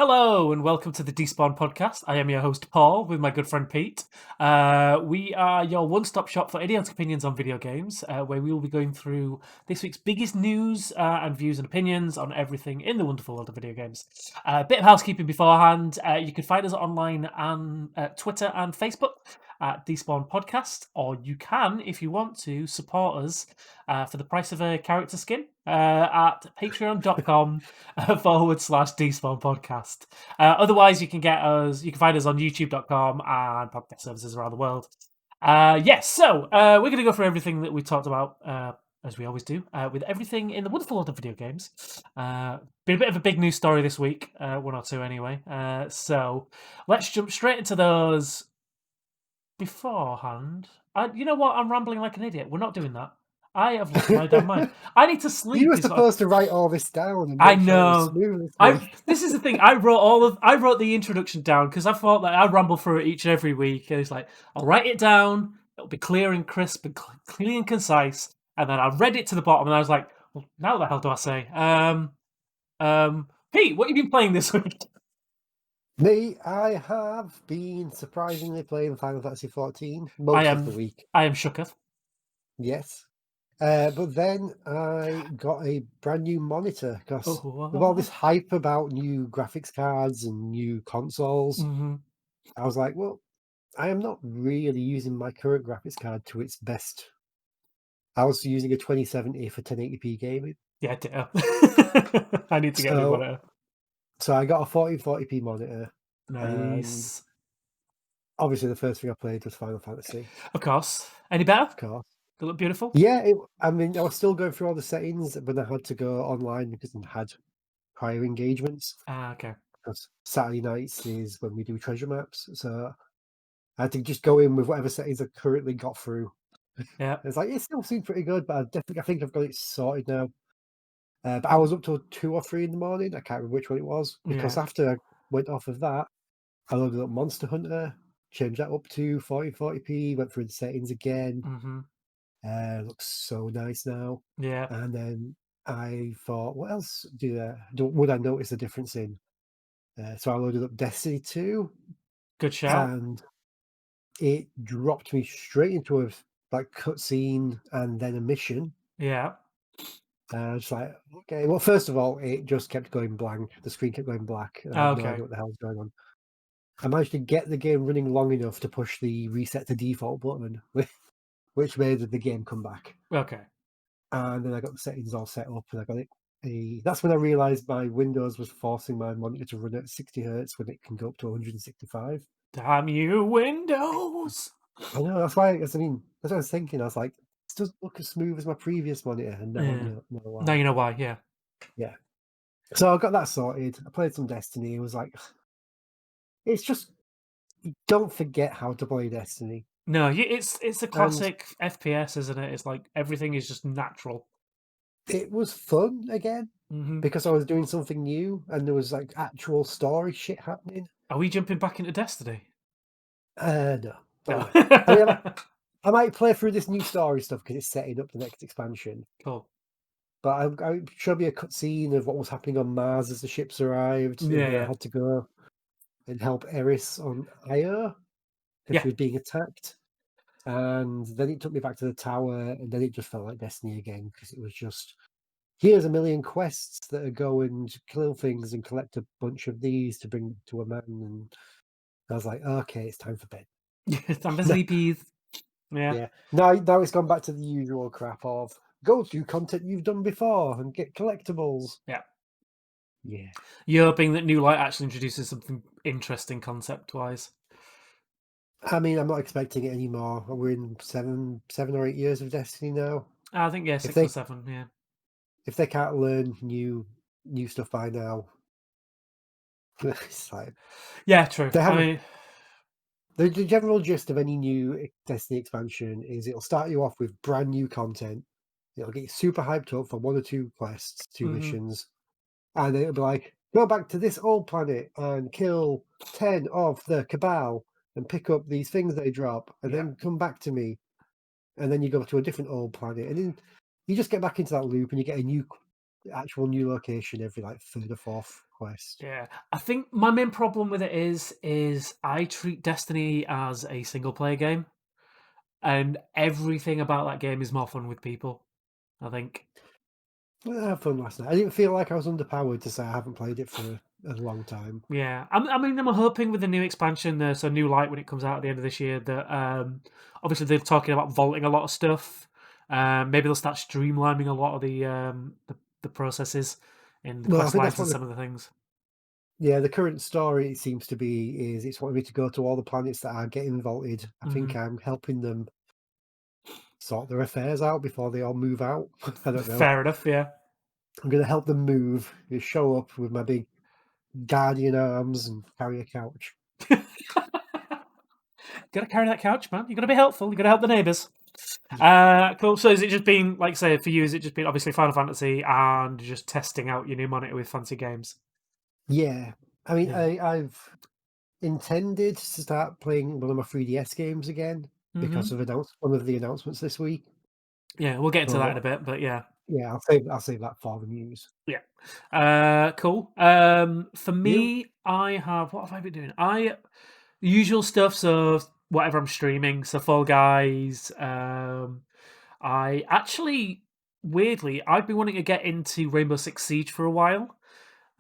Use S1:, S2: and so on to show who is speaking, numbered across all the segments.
S1: Hello and welcome to the Despawn Podcast. I am your host Paul with my good friend Pete. We are your one-stop shop for idiotic opinions on video games, where we will be going through this week's biggest news and views and opinions on everything in the wonderful world of video games. A bit of housekeeping beforehand. You can find us online on Twitter and Facebook at Despawn Podcast, or you can, if you want to, support us for the price of a character skin at patreon.com/Despawn Podcast. Otherwise, you can find us on youtube.com and podcast services around the world. So we're going to go through everything that we talked about, as we always do, with everything in the wonderful world of video games. Been a bit of a big news story this week, one or two anyway. So let's jump straight into those. Beforehand, you know what? I'm rambling like an idiot. We're not doing that. I have lost my damn mind. I need to sleep.
S2: You were supposed to write all this down. And
S1: I know. This is the thing. I wrote the introduction down because I thought that I'd ramble through it each and every week. And it's like I'll write it down. It'll be clear and crisp and clean and concise. And then I read it to the bottom, and I was like, well, now what the hell do I say? Pete, what have you been playing this week?
S2: Me, I have been surprisingly playing Final Fantasy XIV most of the week.
S1: I am shooketh.
S2: Yes. But then I got a brand new monitor because with all this hype about new graphics cards and new consoles, I was like, well, I am not really using my current graphics card to its best. I was using a 2070 for 1080p gaming.
S1: Yeah, ditto. I need to get a new monitor.
S2: So I got a 1440p monitor.
S1: Nice.
S2: Obviously, the first thing I played was Final Fantasy.
S1: Of course. Any better?
S2: Of course.
S1: They look beautiful?
S2: Yeah, I was still going through all the settings, but I had to go online because I had prior engagements.
S1: Okay.
S2: Because Saturday nights is when we do treasure maps, so I had to just go in with whatever settings I currently got through.
S1: Yeah.
S2: It's like, it still seems pretty good, but I think I've got it sorted now. But I was up till 2 or 3 in the morning. I can't remember which one it was, because after I went off of that, I loaded up Monster Hunter, changed that up to 1440p, went through the settings again. Looks so nice now.
S1: Yeah.
S2: And then I thought, what else would I notice a difference in? So I loaded up Destiny 2.
S1: Good shout.
S2: And it dropped me straight into a cutscene and then a mission.
S1: Yeah.
S2: Just like, okay. Well, first of all, it just kept going blank. The screen kept going black. I had no idea what the hell's going on. I managed to get the game running long enough to push the reset to default button, which made the game come back.
S1: Okay.
S2: And then I got the settings all set up, and I got it. That's when I realized my Windows was forcing my monitor to run at 60 hertz when it can go up to 165.
S1: Damn you, Windows!
S2: I know. That's what I was thinking. I was like, this doesn't look as smooth as my previous monitor, and now I know why.
S1: Now you know why. Yeah.
S2: Yeah. So I got that sorted. I played some Destiny. It was like, it's just, don't forget how to play Destiny.
S1: No, it's a classic FPS, isn't it? It's like everything is just natural.
S2: It was fun again because I was doing something new and there was like actual story shit happening.
S1: Are we jumping back into Destiny?
S2: No. I might play through this new story stuff because it's setting up the next expansion.
S1: Cool.
S2: But I showed me a cutscene of what was happening on Mars as the ships arrived.
S1: Yeah.
S2: I had to go and help Eris on Io because she was being attacked. And then it took me back to the tower, and then it just felt like Destiny again because it was just, here's a million quests that are go and kill things and collect a bunch of these to bring to a man. And I was like, okay, it's time for bed.
S1: Time for sleepies. Yeah.
S2: Now it's gone back to the usual crap of go to content you've done before and get collectibles.
S1: Yeah.
S2: You're
S1: hoping that New Light actually introduces something interesting concept-wise.
S2: I mean, I'm not expecting it anymore. We're in 7 or 8 years of Destiny now.
S1: I think 6 or 7. Yeah.
S2: If they can't learn new stuff by now, it's like,
S1: yeah, true.
S2: The general gist of any new Destiny expansion is it'll start you off with brand new content. It'll get you super hyped up for 1 or 2 quests, 2 missions, and then it'll be like, go back to this old planet and kill 10 of the Cabal and pick up these things they drop, and then come back to me. And then you go to a different old planet, and then you just get back into that loop, and you get a new actual new location every like third or fourth quest.
S1: Yeah, I think my main problem with it is I treat Destiny as a single player game, and everything about that game is more fun with people. I think.
S2: Well, I had fun last night. I didn't feel like I was underpowered to say I haven't played it for a long time.
S1: Yeah, I mean, I'm hoping with the new expansion, so New Light when it comes out at the end of this year, that obviously they're talking about vaulting a lot of stuff. Maybe they'll start streamlining a lot of the processes in the
S2: Well, I
S1: quest
S2: think that's
S1: lines
S2: what
S1: and some of the things.
S2: the current story seems to be is it's wanting me to go to all the planets that are getting vaulted. I think I'm helping them sort their affairs out before they all move out. I don't know.
S1: Fair enough, yeah.
S2: I'm going to help them move. You show up with my big guardian arms and carry a couch.
S1: Gotta carry that couch, man. You gotta be helpful. You gotta help the neighbours. Cool. So, has it just been like, say, for you? Has it just been obviously Final Fantasy and just testing out your new monitor with fancy games?
S2: Yeah, I mean,
S1: Yeah.
S2: I've intended to start playing one of my 3DS games again because of one of the announcements this week.
S1: Yeah, we'll get into that in
S2: But
S1: a bit, but yeah.
S2: yeah, I'll save that for the news.
S1: Yeah. Cool. For
S2: You?
S1: me, I have what have I been doing? The usual stuff. So whatever I'm streaming. So Fall Guys. I actually weirdly I've been wanting to get into Rainbow Six Siege for a while.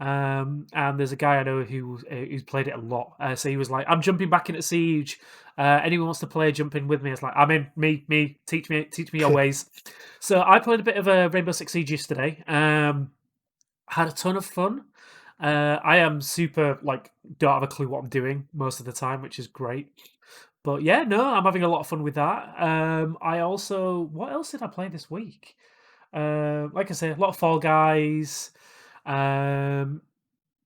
S1: And there's a guy I know who's played it a lot. So he was like, "I'm jumping back into Siege. Anyone wants to play? Jump in with me." It's like, "I'm in. Me. Teach me your ways." So I played a bit of a Rainbow Six Siege yesterday. Had a ton of fun. I am super like don't have a clue what I'm doing most of the time, which is great. But yeah, no, I'm having a lot of fun with that. I also, what else did I play this week? Like I say, a lot of Fall Guys. Um,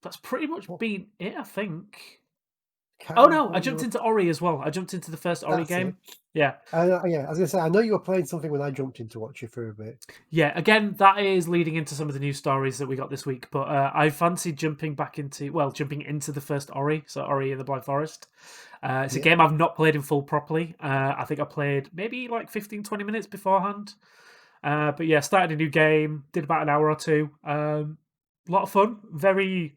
S1: that's pretty much
S2: What?
S1: been it, I think.
S2: Can't
S1: Oh
S2: remember
S1: no, I
S2: what you
S1: jumped
S2: were.
S1: into Ori as well. I jumped into the first Ori
S2: That's it.
S1: game. Yeah,
S2: Yeah, I was gonna say I know you were playing something when I jumped in to watch you for a bit.
S1: yeah. Again, that is leading into some of the news stories that we got this week. But I fancied jumping into the first Ori, so Ori in the Blind Forest. It's a
S2: Yeah,
S1: game I've not played in full properly. I think I played maybe like 15, 20 minutes beforehand. But yeah, started a new game, did about an hour or two. A lot of fun. Very,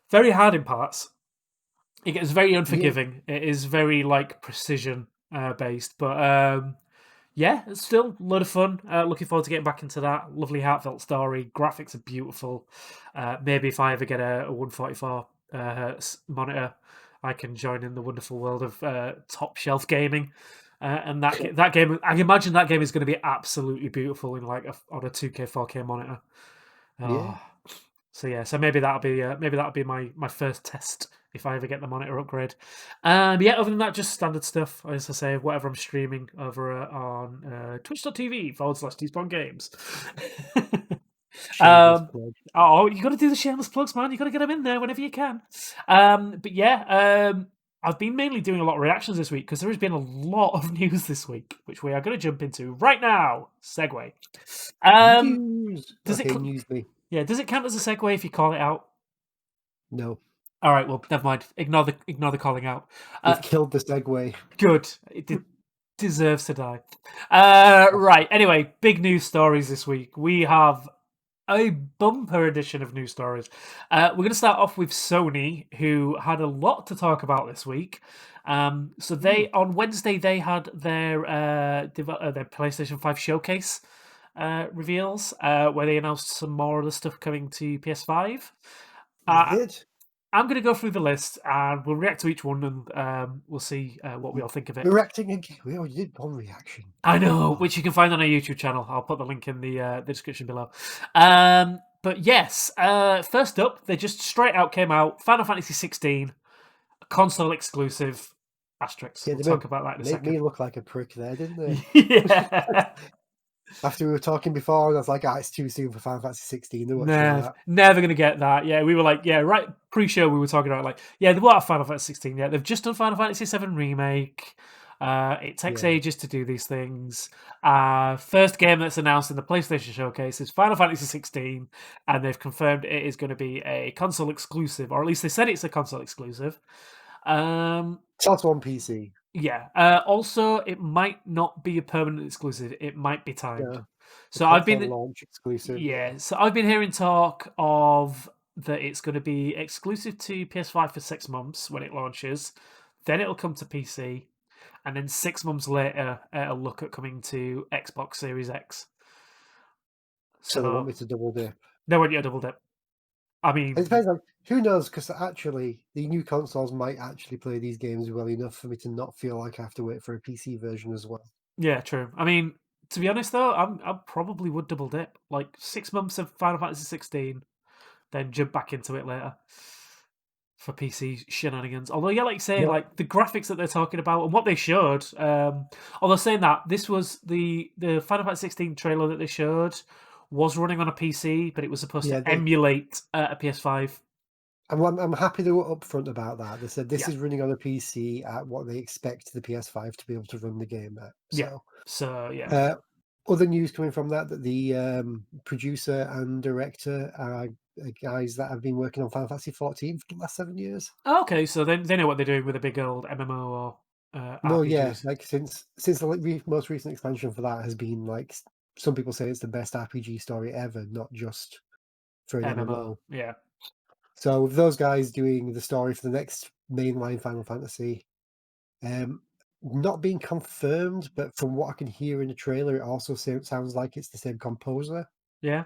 S1: very hard in parts. It gets very
S2: yeah,
S1: unforgiving. It is very like precision based, but yeah, it's still a lot of fun. Looking forward to getting back into that. Lovely heartfelt story. Graphics are beautiful. Maybe if I ever get a 144 hertz monitor, I can join in the wonderful world of top shelf gaming. And that game, I imagine that game is going to be absolutely beautiful in like on a 2K 4K monitor.
S2: yeah,
S1: Oh, so yeah, so maybe that'll be my first test if I ever get the monitor upgrade. Yeah, other than that, just standard stuff. As I say, whatever I'm streaming over on twitch.tv/Despawn Games.
S2: shameless
S1: um,
S2: plug.
S1: oh, you got to do the shameless plugs, man. You got to get them in there whenever you can. But yeah, I've been mainly doing a lot of reactions this week because there has been a lot of news this week, which we are going to jump into right now. Segue. Um,
S2: News.
S1: does it?
S2: Okay, news me.
S1: Yeah, does it count as a segue if you call it out?
S2: No,
S1: All right, well, never mind. Ignore the calling out.
S2: you've killed the segue.
S1: Good. It deserves to die. Right. Anyway, big news stories this week. We have a bumper edition of news stories. We're going to start off with Sony, who had a lot to talk about this week. So they on Wednesday they had their PlayStation 5 showcase reveals, where they announced some more of the stuff coming to PS5.
S2: They
S1: Uh,
S2: did.
S1: I'm going to go through the list and we'll react to each one and we'll see what we all think of it.
S2: We're reacting again. We already did one reaction.
S1: I know,
S2: Oh.
S1: which you can find on our YouTube channel. I'll put the link in the description below. But yes, first up, they just straight out came out Final Fantasy 16, console exclusive. Asterisks.
S2: Yeah,
S1: We'll
S2: they
S1: talk about that in a
S2: made
S1: second.
S2: me look like a prick there, didn't they?
S1: Yeah.
S2: After we were talking before, and I was like, it's too soon for Final Fantasy 16. They won't show that.
S1: Never gonna get that. Yeah, we were like, yeah, right. Pre-show, we were talking about like, yeah, they will have Final Fantasy 16. Yeah, they've just done Final Fantasy 7 remake. It takes
S2: Yeah.
S1: ages to do these things. First game that's announced in the PlayStation Showcase is Final Fantasy 16, and they've confirmed it is going to be a console exclusive, or at least they said it's a console exclusive.
S2: It's also on PC.
S1: Yeah. Also, it might not be a permanent exclusive. It might be timed.
S2: Yeah, the
S1: So I've
S2: console
S1: been
S2: launch exclusive. Yeah,
S1: Yeah, so I've been hearing talk of that it's going to be exclusive to PS5 for 6 months when it launches, then it'll come to PC, and then 6 months later it'll look at coming to Xbox Series X.
S2: so they want
S1: So
S2: me to double dip.
S1: they want you to double dip. I
S2: It
S1: mean,
S2: depends on who knows, because actually the new consoles might actually play these games well enough for me to not feel like I have to wait for a PC version as well.
S1: yeah, true. I mean, to be honest though, I probably would double dip. Like 6 months of Final Fantasy 16, then jump back into it later for PC shenanigans. Although, yeah, like you say,
S2: No,
S1: like the graphics that they're talking about and what they showed. Although saying that, this was the Final Fantasy 16 trailer that they showed was running on a PC, but it was supposed
S2: yeah,
S1: to emulate a PS5.
S2: I'm happy they were upfront about that. They said this
S1: Yeah,
S2: is running on a PC at what they expect the PS5 to be able to run the game at.
S1: yeah.
S2: So,
S1: So yeah.
S2: uh, other news coming from that the producer and director are guys that have been working on Final Fantasy 14 for the last 7 years.
S1: Okay, so they know what they're doing with a big old MMO or
S2: Well, yeah,
S1: RPGs.
S2: like since the most recent expansion for that has been like some people say it's the best RPG story ever, not just for an
S1: MMO,
S2: MMO.
S1: yeah.
S2: So with those guys doing the story for the next mainline Final Fantasy, um, not being confirmed, but from what I can hear in the trailer, it also sounds like it's the same composer.
S1: Yeah.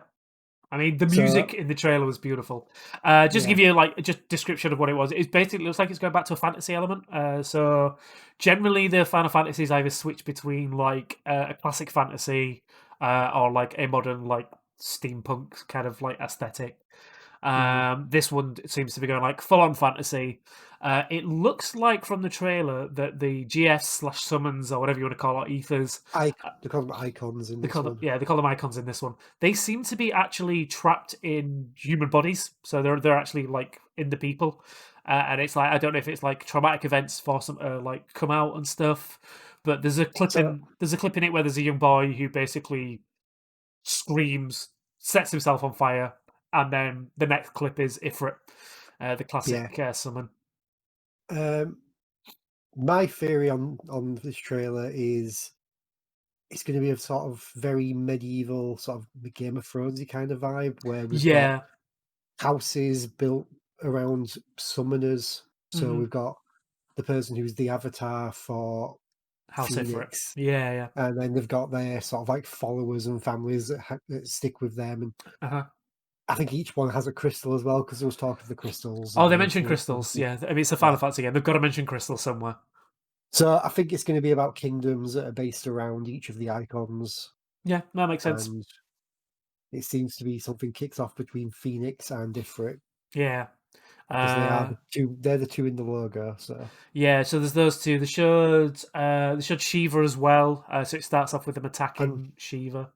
S1: I mean, the
S2: So
S1: music in the trailer was beautiful. Just to
S2: yeah,
S1: give you like just description of what it was. It basically looks like it's going back to a fantasy element. So generally, the Final Fantasies either switch between like a classic fantasy or like a modern like steampunk kind of like aesthetic.
S2: mhm.
S1: This one seems to be going like full on fantasy. It looks like from the trailer that the GFs slash summons or whatever you want to call it, ethers,
S2: They call them icons in
S1: they
S2: this
S1: call them,
S2: one.
S1: yeah, they call them icons in this one. They seem to be actually trapped in human bodies, so they're actually like in the people, and it's like I don't know if it's like traumatic events for some like come out and stuff. But
S2: So
S1: there's a clip in it where there's a young boy who basically screams, sets himself on fire, and then the next clip is Ifrit, the
S2: yeah,
S1: classic summon.
S2: um, my theory on this trailer is it's going to be a sort of very medieval, sort of Game of Thronesy kind of vibe, where we've got
S1: Yeah.
S2: houses built around summoners. So
S1: Hmm.
S2: we've got the person who's the avatar for
S1: House Ifrit.
S2: Phoenix,
S1: Yeah, yeah.
S2: and then they've got their sort of like followers and families that stick with them. And
S1: Uh-huh.
S2: I think each one has a crystal as well, because there was talk of the crystals
S1: Oh,
S2: in
S1: they
S2: the
S1: mentioned
S2: original
S1: crystals.
S2: expansion.
S1: Yeah, I mean it's a Final
S2: Yeah.
S1: Fantasy game. They've got to mention crystals somewhere.
S2: So I think it's going to be about kingdoms that are based around each of the icons,
S1: Yeah, that makes sense.
S2: and it seems to be something kicks off between Phoenix and Ifrit,
S1: Yeah.
S2: because they are
S1: Uh
S2: the two. They're the two in the logo. So
S1: yeah, so there's those two. They showed Shiva as well. So it starts off with them
S2: and
S1: attacking Shiva.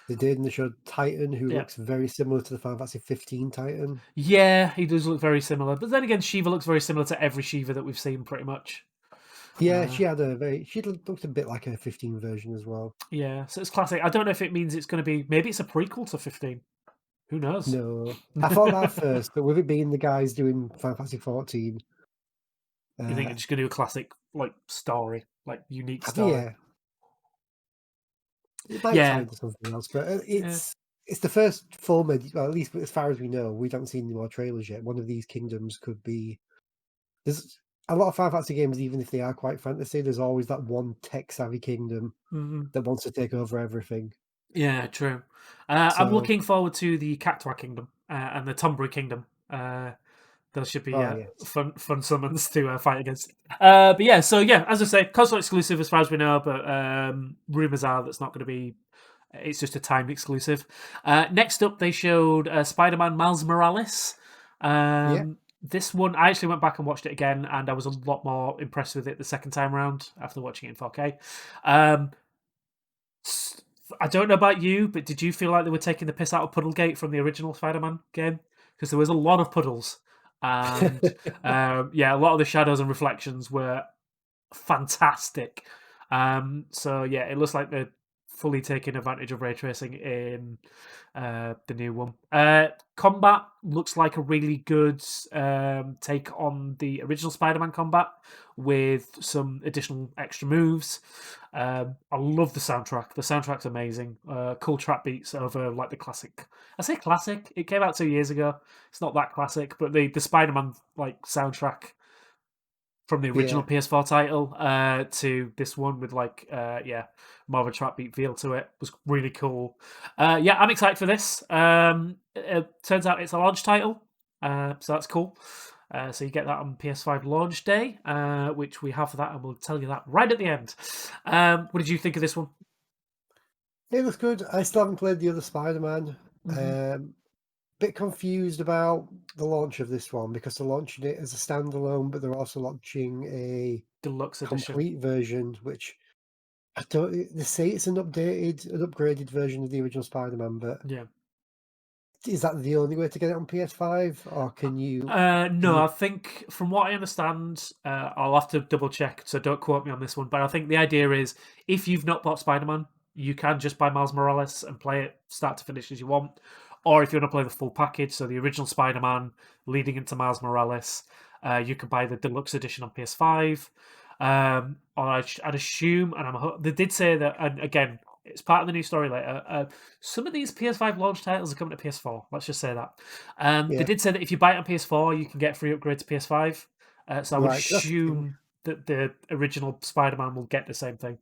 S2: they showed Titan, who
S1: Yeah.
S2: looks very similar to the Final Fantasy 15 Titan.
S1: Yeah, he does look very similar. But then again, Shiva looks very similar to every Shiva that we've seen pretty much.
S2: Yeah,
S1: Uh
S2: she had a very. She looked a bit like a 15 version as well.
S1: yeah, so it's classic. I don't know if it means it's gonna be maybe it's a prequel to 15. Who knows?
S2: No, I thought that first, but with it being the guys doing Final Fantasy 14,
S1: You think
S2: uh,
S1: it's just gonna do a classic like story, like unique
S2: I think
S1: story.
S2: yeah, it might tie
S1: Yeah.
S2: into something else. But
S1: Yeah.
S2: it's the first full well, at least as far as we know, we don't see any more trailers yet. One of these kingdoms could be. There's a lot of Final Fantasy games, even if they are quite fantasy. There's always that one tech savvy kingdom
S1: Mhm.
S2: that wants to take over everything.
S1: Yeah, true. I'm
S2: So,
S1: looking forward to the Cactuar Kingdom and the Tonberry Kingdom. Those should be
S2: oh yes,
S1: fun summons to fight against. But yeah, so yeah, as I say, console exclusive as far as we know, but rumors are that's not going to be. It's just a timed exclusive. Next up, they showed Spider-Man Miles Morales.
S2: yeah.
S1: This one, I actually went back and watched it again, and I was a lot more impressed with it the second time around after watching it in 4K. Um, I don't know about you, but did you feel like they were taking the piss out of Puddlegate from the original Spider-Man game? Because there was a lot of puddles, and yeah, a lot of the shadows and reflections were fantastic. So yeah, it looks like they're fully taking advantage of ray tracing in the new one. Combat looks like a really good take on the original Spider-Man combat with some additional extra moves. I love the soundtrack. The soundtrack's amazing. Cool trap beats over like the classic. I say classic. It came out 2 years ago. It's not that classic, but the Spider-Man like soundtrack from the original
S2: Yeah.
S1: PS4 title to this one with like more of a trap beat feel to it was really cool. Yeah, I'm excited for this. It turns out it's a launch title, so that's cool. So you get that on PS5 launch day, which we have for that, and we'll tell you that right at the end. What did you think of this one?
S2: It looks good. I still haven't played the other Spider-Man.
S1: Mhm.
S2: Bit confused about the launch of this one because they're launching it as a standalone, but they're also launching a
S1: Deluxe edition.
S2: complete version, which I don't. They say it's an upgraded version of the original Spider-Man, but
S1: Yeah.
S2: is that the only way to get it on PS5, or can you?
S1: No, I think from what I understand, I'll have to double check, so don't quote me on this one. But I think the idea is if you've not bought Spider Man, you can just buy Miles Morales and play it start to finish as you want. Or if you want to play the full package, so the original Spider Man leading into Miles Morales, you can buy the deluxe edition on PS5. Or I'd assume, and they did say that, and again, it's part of the new story later. Some of these PS5 launch titles are coming to PS4. Let's just say that. They
S2: Yeah,
S1: did say that if you buy it on PS4, you can get free upgrade to PS5. So I would
S2: right. That's the thing.
S1: assume that the original Spider-Man will get the same thing.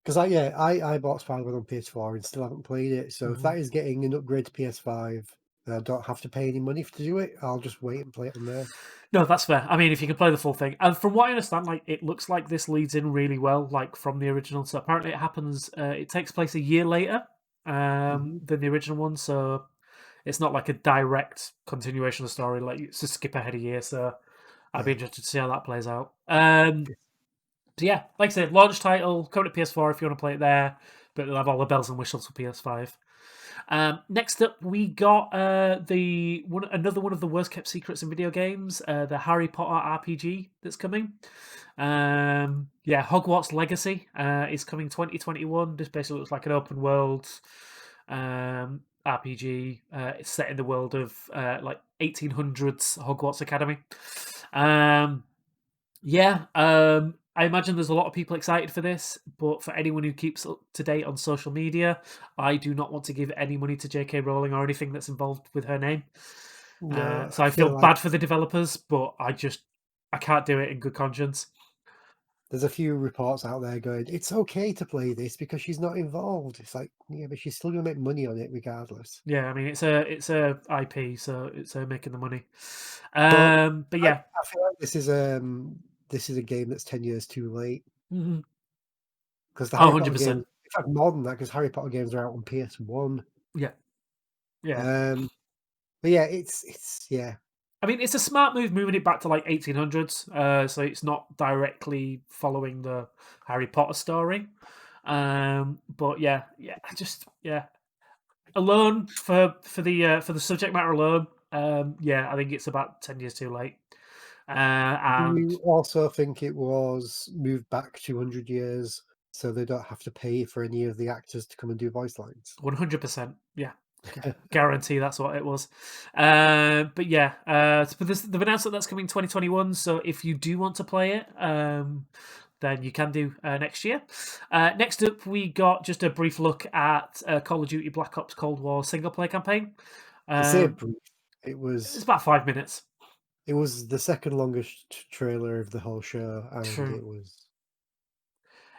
S2: Because I bought Spider-Man on PS4 and still haven't played it. So if
S1: Mhm.
S2: that is getting an upgrade to PS5, and I don't have to pay any money to do it, I'll just wait and play it on there.
S1: No, that's fair. I mean, if you can play the full thing, and from what I understand, like it looks like this leads in really well, like from the original. So apparently, it happens. It takes place a year later
S2: Hmm.
S1: than the original one. So it's not like a direct continuation of the story. Like it's just skip ahead a year. So I'd be
S2: Yeah.
S1: interested to see how that plays out. So yeah, like I said, launch title, coming to PS4 if you want to play it there, but they'll have all the bells and whistles for PS5. Next up, we got another one of the worst kept secrets in video games, the Harry Potter RPG that's coming. Hogwarts Legacy is coming 2021. This basically looks like an open world RPG. It's set in the world of like 1800s Hogwarts Academy. I imagine there's a lot of people excited for this, but for anyone who keeps up to date on social media, I do not want to give any money to J.K. Rowling or anything that's involved with her name.
S2: No,
S1: So
S2: I
S1: I feel
S2: feel like
S1: bad for the developers, but I can't do it in good conscience.
S2: there's a few reports out there going, it's okay to play this because she's not involved. It's like, yeah, but she's still gonna make money on it regardless.
S1: Yeah, I mean it's a IP, so it's her making the money.
S2: But
S1: But
S2: I,
S1: yeah,
S2: I feel like this is a game that's 10 years too late
S1: mhm.
S2: because the
S1: Oh,
S2: Harry Potter games,
S1: 100%.
S2: in fact, more than that, because Harry Potter games are out on PS1.
S1: Yeah, yeah.
S2: Um, but yeah, it's yeah,
S1: I mean, it's a smart move moving it back to like 1800s, so it's not directly following the Harry Potter story. But yeah, alone for the subject matter alone, I think it's about 10 years too late.
S2: Do
S1: And
S2: you also think it was moved back 200 years so they don't have to pay for any of the actors to come and do voice lines?
S1: 100%, yeah, guarantee that's what it was. But yeah, but they've announced that that's coming 2021. So if you do want to play it, then you can do next year. Next up, we got just a brief look at Call of Duty Black Ops Cold War single player campaign.
S2: I say
S1: Um,
S2: brief. It
S1: it's
S2: was
S1: about 5 minutes.
S2: it was the second longest trailer of the whole show, and
S1: True.
S2: it was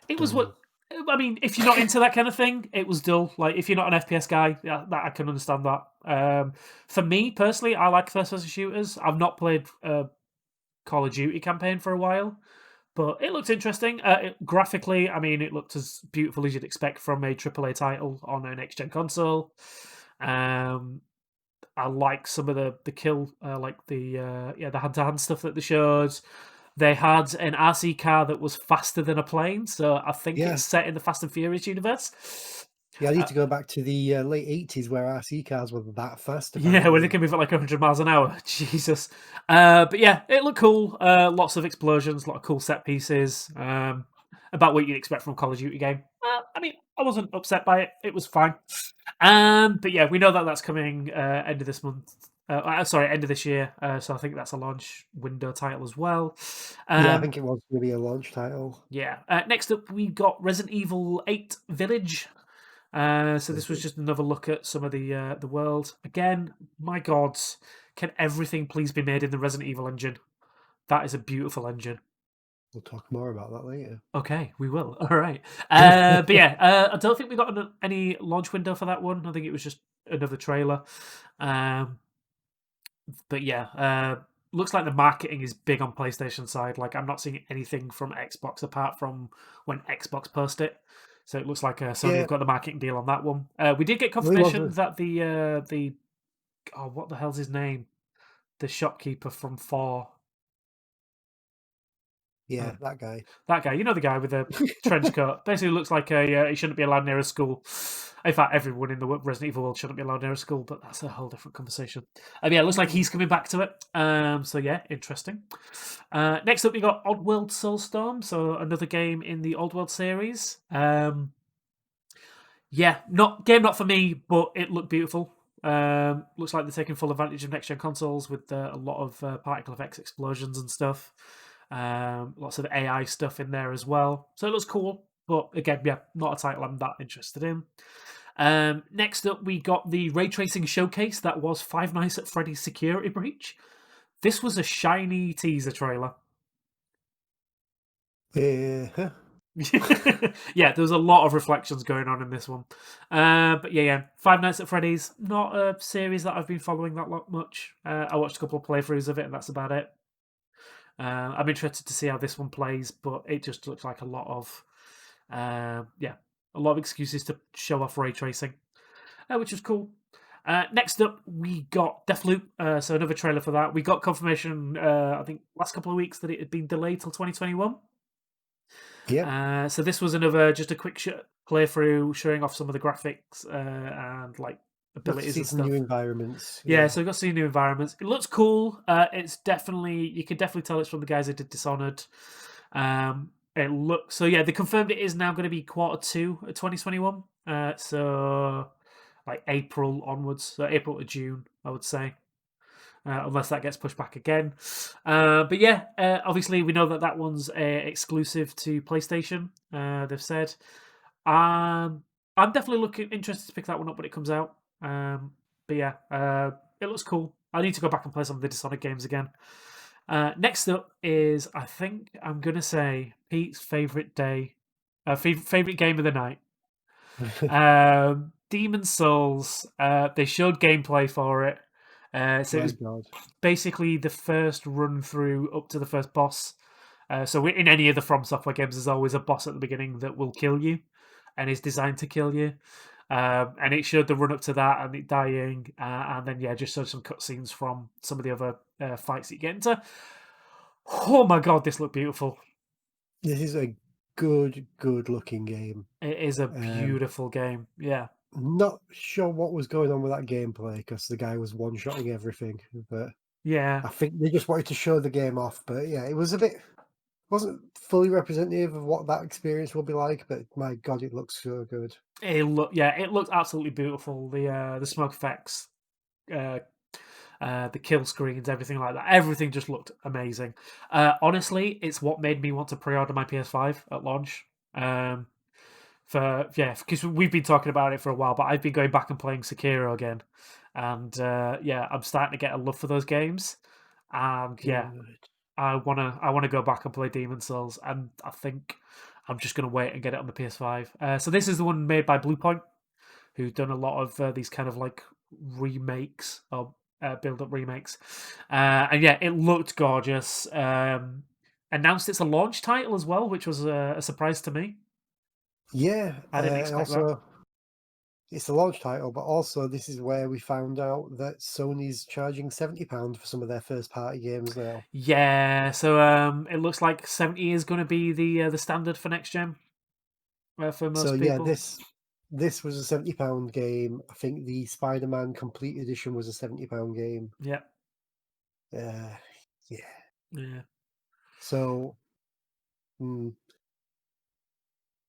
S1: It was what
S2: dull.
S1: I mean. If you're not into that kind of thing, it was dull. Like if you're not an FPS guy, yeah, that I can understand that. For me personally, I like first-person shooters. I've not played Call of Duty campaign for a while, but it looked interesting. Graphically, I mean, it looked as beautiful as you'd expect from a AAA title on a next-gen console. Um, I like some of the kill, like the hand-to-hand stuff that they showed. They had an RC car that was faster than a plane, so I think
S2: Yeah,
S1: it's set in the Fast and Furious universe.
S2: yeah. I need
S1: Uh,
S2: to go back to the late '80s where RC cars were that fast.
S1: yeah, where they
S2: Apparently,
S1: can move at like 100 miles an hour. Jesus. But yeah, it looked cool. Lots of explosions, a lot of cool set pieces. About what you'd expect from a Call of Duty game. I mean, I wasn't upset by it. It was fine. But yeah, we know that that's coming end of this month. Sorry, end of this year. So I think that's a launch window title as well.
S2: Yeah, I
S1: Um,
S2: think it was going to be a launch title.
S1: yeah. Next up, we got Resident Evil 8 Village. So this was just another look at some of the world. Again, my God, can everything please be made in the Resident Evil engine? That is a beautiful engine.
S2: We'll talk more about that later.
S1: Okay, we will. All right. But yeah, I don't think we got any launch window for that one. I think it was just another trailer. But yeah, looks like the marketing is big on PlayStation side. Like I'm not seeing anything from Xbox apart from when Xbox posted it. So it looks like Sony have
S2: Yeah,
S1: got the marketing deal on that one. We did get
S2: well, he
S1: confirmation
S2: wasn't.
S1: that the oh, what the hell's his name? The shopkeeper from 4. Uh,
S2: Yeah, that guy.
S1: that guy, you know, the guy with the trench coat, basically looks like he shouldn't be allowed near a school. In fact, everyone in the Resident Evil world shouldn't be allowed near a school, but that's a whole different conversation. Yeah, it looks like he's coming back to it. So yeah, interesting. Next up, we got Oddworld Soulstorm, so another game in the Oddworld series. Yeah, not for me, but it looked beautiful. Looks like they're taking full advantage of next gen consoles with a lot of particle effects, explosions, and stuff. Lots of AI stuff in there as well. So it looks cool. But again, yeah, not a title I'm that interested in. Next up, we got the ray tracing showcase that was Five Nights at Freddy's Security Breach. This was a shiny teaser trailer.
S2: Huh?
S1: Yeah, there was a lot of reflections going on in this one. But yeah, Five Nights at Freddy's, not a series that I've been following that much. I watched a couple of playthroughs of it, and that's about it. I'm interested to see how this one plays, but it just looks like a lot of, a lot of excuses to show off ray tracing, which was cool. Next up, we got Deathloop, so another trailer for that. We got confirmation, I think, last couple of weeks that it had been delayed till 2021.
S2: Yep.
S1: So this was another just a quick playthrough showing off some of the graphics and like
S2: Got to
S1: abilities
S2: see
S1: and
S2: some
S1: stuff.
S2: new environments.
S1: Yeah, so we got to see new environments. It looks cool. It's definitely you can definitely tell it's from the guys who did Dishonored. It looks so yeah. They confirmed it is now going to be Q2 of 2021. So like April onwards, so April to June, I would say. Unless that gets pushed back again. But yeah, obviously we know that that one's exclusive to PlayStation. They've said. I'm definitely interested to pick that one up when it comes out. But yeah, it looks cool. I need to go back and play some of the Dishonored games again. Next up is I think I'm gonna say Pete's favorite favorite game of the night. Demon Souls. They showed gameplay for it. So it
S2: My
S1: was
S2: God.
S1: basically the first run through up to the first boss. So in any of the From Software games, there's always a boss at the beginning that will kill you, and is designed to kill you. And it showed the run up to that and it dying, and then yeah, just showed some cutscenes from some of the other fights that you get into. Oh my God, this looked beautiful.
S2: This is a good looking game.
S1: It is a
S2: Um,
S1: beautiful game. Yeah,
S2: Not sure what was going on with that gameplay because the guy was one-shotting everything, but
S1: yeah.
S2: I think they just wanted to show the game off. But yeah, it was wasn't fully representative of what that experience will be like. But my God, it looks so good.
S1: It looked absolutely beautiful. The smoke effects, uh, the kill screens, everything like that. Everything just looked amazing. Honestly, it's what made me want to pre-order my PS5 at launch. Because we've been talking about it for a while, but I've been going back and playing Sekiro again, and yeah, I'm starting to get a love for those games. And yeah,
S2: Good.
S1: I wanna go back and play Demon Souls, and I think I'm just gonna wait and get it on the PS5. So this is the one made by Bluepoint, who've done a lot of these kind of like remakes or build-up remakes. And yeah, it looked gorgeous. Announced it's a launch title as well, which was a surprise to me.
S2: Yeah,
S1: I didn't
S2: and
S1: expect that.
S2: also it's a launch title, but also this is where we found out that Sony's charging £70 for some of their first-party games now.
S1: Yeah, so it looks like 70 is going to be the standard for next gen for
S2: So
S1: most
S2: yeah,
S1: people.
S2: this was a £70 game. I think the Spider-Man Complete Edition was a £70 game.
S1: Yeah,
S2: Uh, yeah.
S1: yeah.
S2: So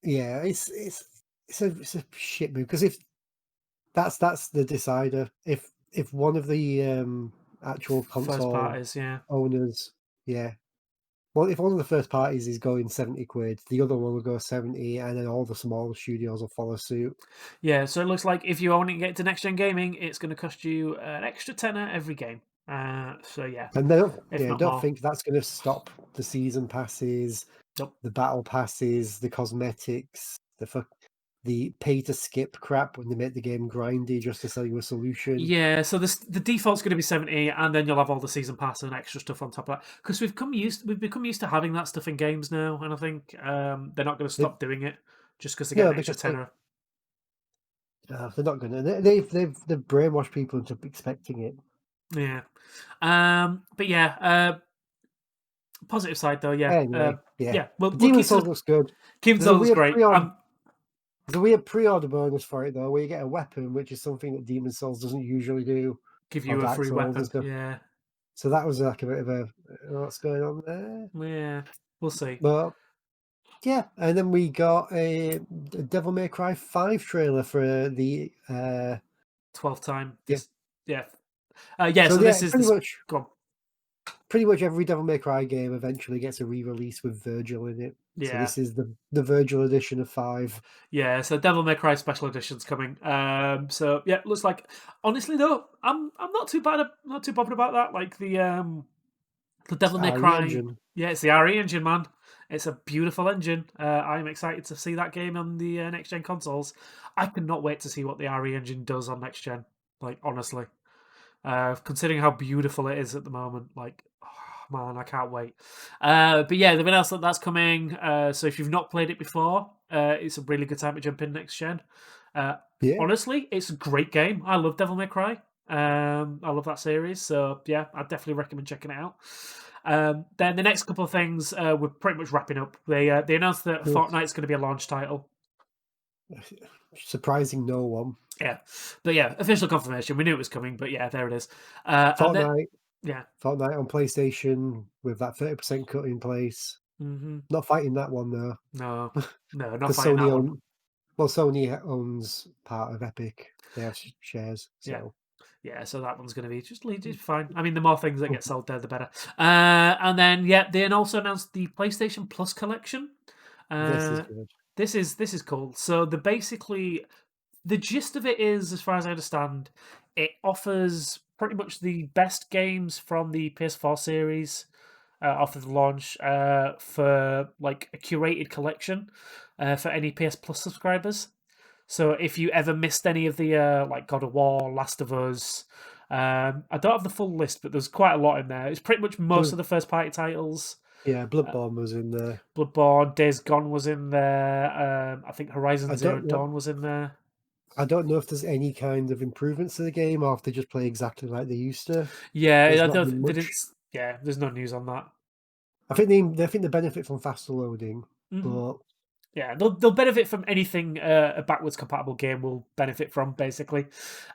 S2: yeah, it's it's a shit move, because if that's the decider. If one of the actual
S1: First
S2: console
S1: parties, yeah.
S2: owners, yeah. Well, if one of the first parties is going 70 quid, the other one will go 70, and then all the small studios will follow suit.
S1: Yeah, so it looks like if you only get to next gen gaming, it's going to cost you an extra tenner every game. So yeah,
S2: And
S1: if not
S2: don't
S1: more.
S2: think that's going to stop the season passes,
S1: Nope.
S2: the battle passes, the cosmetics, the pay to skip crap when they make the game grindy just to sell you a solution.
S1: Yeah, so the default's going to be 70, and then you'll have all the season pass and extra stuff on top of that. Because we've become used to having that stuff in games now, and I think they're not going to
S2: They,
S1: stop doing it just because they get
S2: no,
S1: an extra
S2: because
S1: tenner.
S2: they're not going to. They've brainwashed people into expecting it.
S1: Yeah. But yeah, positive side though, yeah.
S2: Anyway, yeah.
S1: Yeah, we'll,
S2: The
S1: we'll
S2: Demon's
S1: keep
S2: Souls looks good.
S1: Keep
S2: There's a
S1: Souls
S2: weird
S1: great.
S2: pre-order. There's a weird pre-order bonus for it though, where you get a weapon, which is something that Demon's Souls doesn't usually do,
S1: Give
S2: or
S1: you a
S2: Dark
S1: free
S2: Souls and
S1: weapon.
S2: stuff.
S1: Yeah.
S2: So that was like a bit of a what's going on there.
S1: Yeah. We'll see.
S2: But yeah, and then we got a Devil May Cry 5 trailer for the
S1: 12th time.
S2: yeah.
S1: Yeah. Yeah, so
S2: So yeah,
S1: this is the. Go on.
S2: pretty much every Devil May Cry game eventually gets a re-release with Virgil in it. So
S1: Yeah.
S2: this is the Virgil edition of 5.
S1: Yeah, so Devil May Cry Special Edition's coming. So yeah, looks like honestly though, I'm not too bothered about that. Like the
S2: It's
S1: Devil
S2: the
S1: May
S2: RE
S1: Cry.
S2: engine.
S1: Yeah, it's the RE engine, man. It's a beautiful engine. I'm excited to see that game on the next gen consoles. I cannot wait to see what the RE engine does on next gen. Like honestly, considering how beautiful it is at the moment, like oh, man, I can't wait. But yeah, they've announced that that's coming. So if you've not played it before, it's a really good time to jump in next gen.
S2: Yeah.
S1: Honestly, it's a great game. I love Devil May Cry. I love that series, so yeah, I definitely recommend checking it out. Then the next couple of things, we're pretty much wrapping up. They announced that
S2: Good.
S1: Fortnite's going to be a launch title.
S2: Surprising no one.
S1: Yeah, but yeah, official confirmation. We knew it was coming, but yeah, there it is. And then
S2: Fortnite.
S1: yeah,
S2: Fortnite on PlayStation with that 30% cut in place.
S1: mm-hmm.
S2: Not fighting that one though,
S1: No, not
S2: because
S1: fighting that one.
S2: Sony owns part of Epic. They have shares,
S1: Yeah.
S2: so
S1: Yeah, so that one's going to be just fine. I mean, the more things that get sold there, the better. And then yeah, they also announced the PlayStation Plus collection.
S2: this is
S1: Uh,
S2: good.
S1: this is cool. So the gist of it is, as far as I understand, it offers pretty much the best games from the PS4 series after the launch for like a curated collection for any PS Plus subscribers. So if you ever missed any of the like God of War, Last of Us, I don't have the full list, but there's quite a lot in there. It's pretty much most of the first party titles.
S2: Yeah, Bloodborne was in there.
S1: Bloodborne, Days Gone was in there. I think
S2: I
S1: Horizon Zero
S2: don't know.
S1: Dawn was in there.
S2: I don't know if there's any kind of improvements to the game, or if they just play exactly like they used to.
S1: Yeah,
S2: There's
S1: I
S2: not
S1: don't.
S2: been
S1: They
S2: much.
S1: didn't. Yeah, there's no news on that.
S2: I think they benefit from faster loading,
S1: Hmm.
S2: but
S1: Yeah, they'll benefit from anything a backwards compatible game will benefit from, basically.
S2: if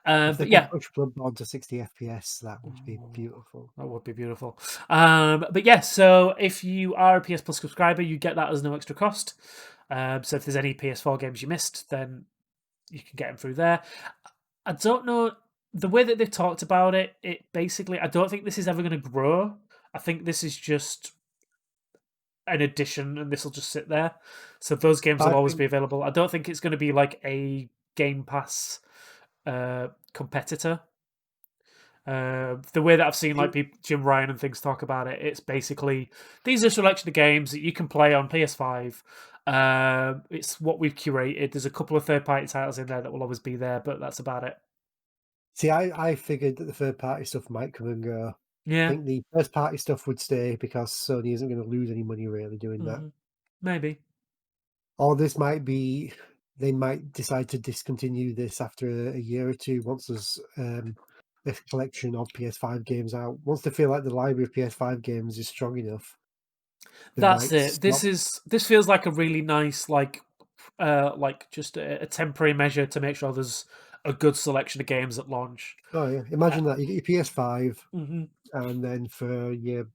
S2: they
S1: But
S2: can
S1: yeah,
S2: push Bloodborne to 60 FPS, that would be
S1: ooh,
S2: beautiful.
S1: that would be beautiful. But yeah, so if you are a PS Plus subscriber, you get that as no extra cost. So if there's any PS4 games you missed, then you can get them through there. I don't know the way that they've talked about it. It basically, I don't think this is ever going to grow. I think this is just an addition, and this will just sit there. So those games will
S2: I
S1: always be
S2: think
S1: available. I don't think it's going to be like a Game Pass competitor. The way that I've seen like people, Jim Ryan and things talk about it, it's basically these are a selection of games that you can play on PS5. It's what we've curated. There's a couple of third-party titles in there that will always be there, but that's about it.
S2: see. I figured that the third party stuff might come and go. I
S1: Yeah,
S2: think the first party stuff would stay because Sony isn't going to lose any money really doing that.
S1: maybe.
S2: Or this might be, they might decide to discontinue this after a year or two once there's a collection of PS5 games out. Once they feel like the library of PS5 games is strong enough, they
S1: That's
S2: might
S1: it.
S2: stop.
S1: This feels like a really nice like just a temporary measure to make sure there's a good selection of games at launch.
S2: Oh yeah,
S1: Uh,
S2: imagine that you get your PS5,
S1: mhm.
S2: and then for your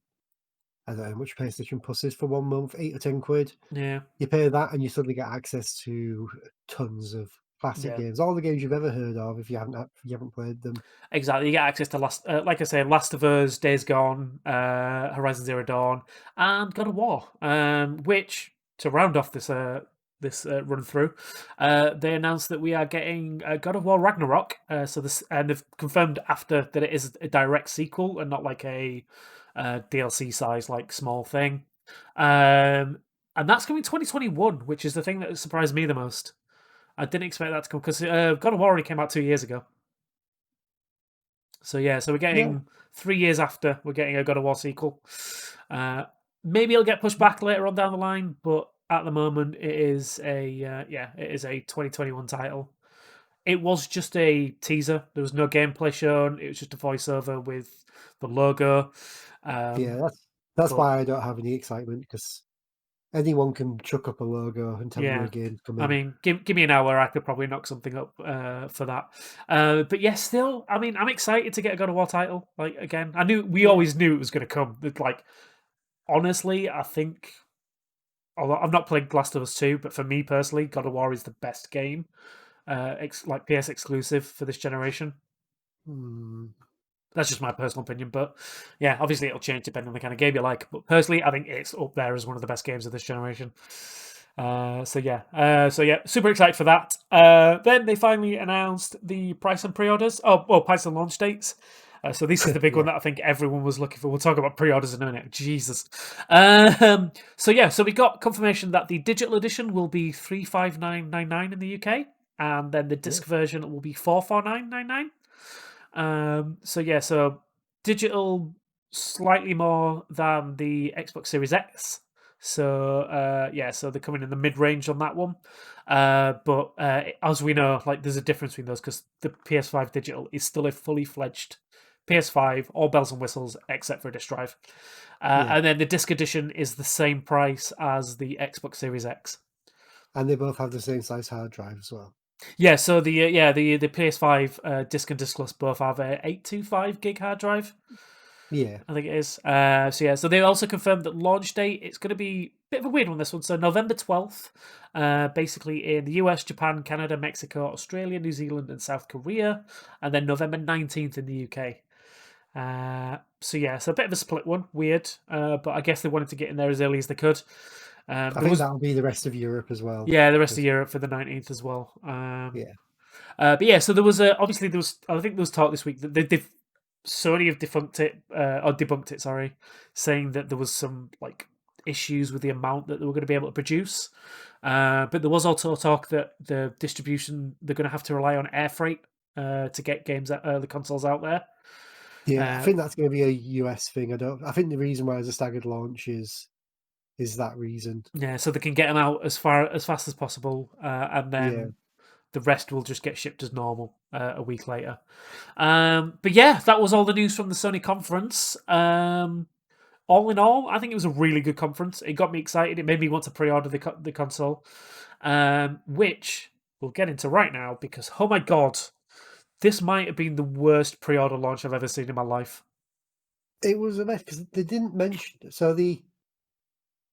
S2: I don't know how much PlayStation Plus is for 1 month, 8 or 10 quid.
S1: Yeah,
S2: You pay that and you suddenly get access to tons of classic
S1: yeah.
S2: games, all the games you've ever heard of if you haven't played them.
S1: Exactly, you get access to like I say, Last of Us, Days Gone, Horizon Zero Dawn, and God of War. Which to round off this run through, they announced that we are getting God of War Ragnarok. So this, and they've confirmed after that it is a direct sequel and not like a DLC size like small thing. And that's coming 2021, which is the thing that surprised me the most. I didn't expect that to come because God of War already came out 2 years ago. So yeah, so we're
S2: Yeah.
S1: getting 3 years after we're getting a God of War sequel. Maybe it'll get pushed back later on down the line, but at the moment it is it is a 2021 title. It was just a teaser. There was no gameplay shown. It was just a voiceover with the logo.
S2: Yeah,
S1: Um,
S2: that's
S1: but
S2: why I don't have any excitement, because anyone can chuck up a logo and tell you a
S1: yeah,
S2: game's
S1: I
S2: coming.
S1: mean, give me an hour, I could probably knock something up for that. But yeah, still, I mean, I'm excited to get a God of War title. Like again, we
S2: Yeah.
S1: always knew it was going to come. Like honestly, I think, although I've not played Last of Us 2, but for me personally, God of War is the best game, like PS exclusive for this generation.
S2: Hmm.
S1: That's just my personal opinion, but yeah, obviously it'll change depending on the kind of game you like. But personally, I think it's up there as one of the best games of this generation. So yeah, super excited for that. Then they finally announced the price and pre-orders. Oh, well, price and launch dates. So this is the big one
S2: Yeah.
S1: that I think everyone was looking for. We'll talk about pre-orders in a minute. Jesus. So yeah, so we got confirmation that the digital edition will be 359.99 in the UK, and then the
S2: Yeah.
S1: disc version will be 449.99. So yeah, so digital slightly more than the Xbox Series X. So yeah, so they're coming in the mid range on that one. But as we know, like there's a difference between those because the PS5 digital is still a fully fledged PS5, all bells and whistles except for a disc drive.
S2: Yeah.
S1: And then the disc edition is the same price as the Xbox Series X.
S2: And they both have the same size hard drive as well.
S1: Yeah, so the PS5 disc and discless both have a 825 gig hard drive.
S2: Yeah.
S1: I think it is. So yeah, so they also confirmed that launch date, it's going to be a bit of a weird one, this one. So November 12th, basically in the US, Japan, Canada, Mexico, Australia, New Zealand, and South Korea, and then November 19th in the UK. So yeah, so a bit of a split one, weird, but I guess they wanted to get in there as early as they could.
S2: I
S1: There
S2: think
S1: was
S2: that'll be the rest of Europe as well.
S1: Yeah, the rest of
S2: 'Cause,
S1: Europe for the 19th as well.
S2: yeah.
S1: But yeah, so there was obviously there was, I think there was talk this week that Sony have defunct it or debunked it, sorry, saying that there was some like issues with the amount that they were going to be able to produce. But there was also talk that the distribution, they're going to have to rely on air freight to get the consoles out there.
S2: Yeah, I
S1: Uh,
S2: think that's going to be a US thing. I think the reason why it's a staggered launch is that reason.
S1: yeah, so they can get them out as fast as possible, and
S2: Yeah.
S1: then the rest will just get shipped as normal a week later. But yeah, that was all the news from the Sony conference. All in all, I think it was a really good conference. It got me excited. It made me want to pre-order the console, which we'll get into right now because oh my god, this might have been the worst pre-order launch I've ever seen in my life.
S2: It was a mess because they didn't mention. So the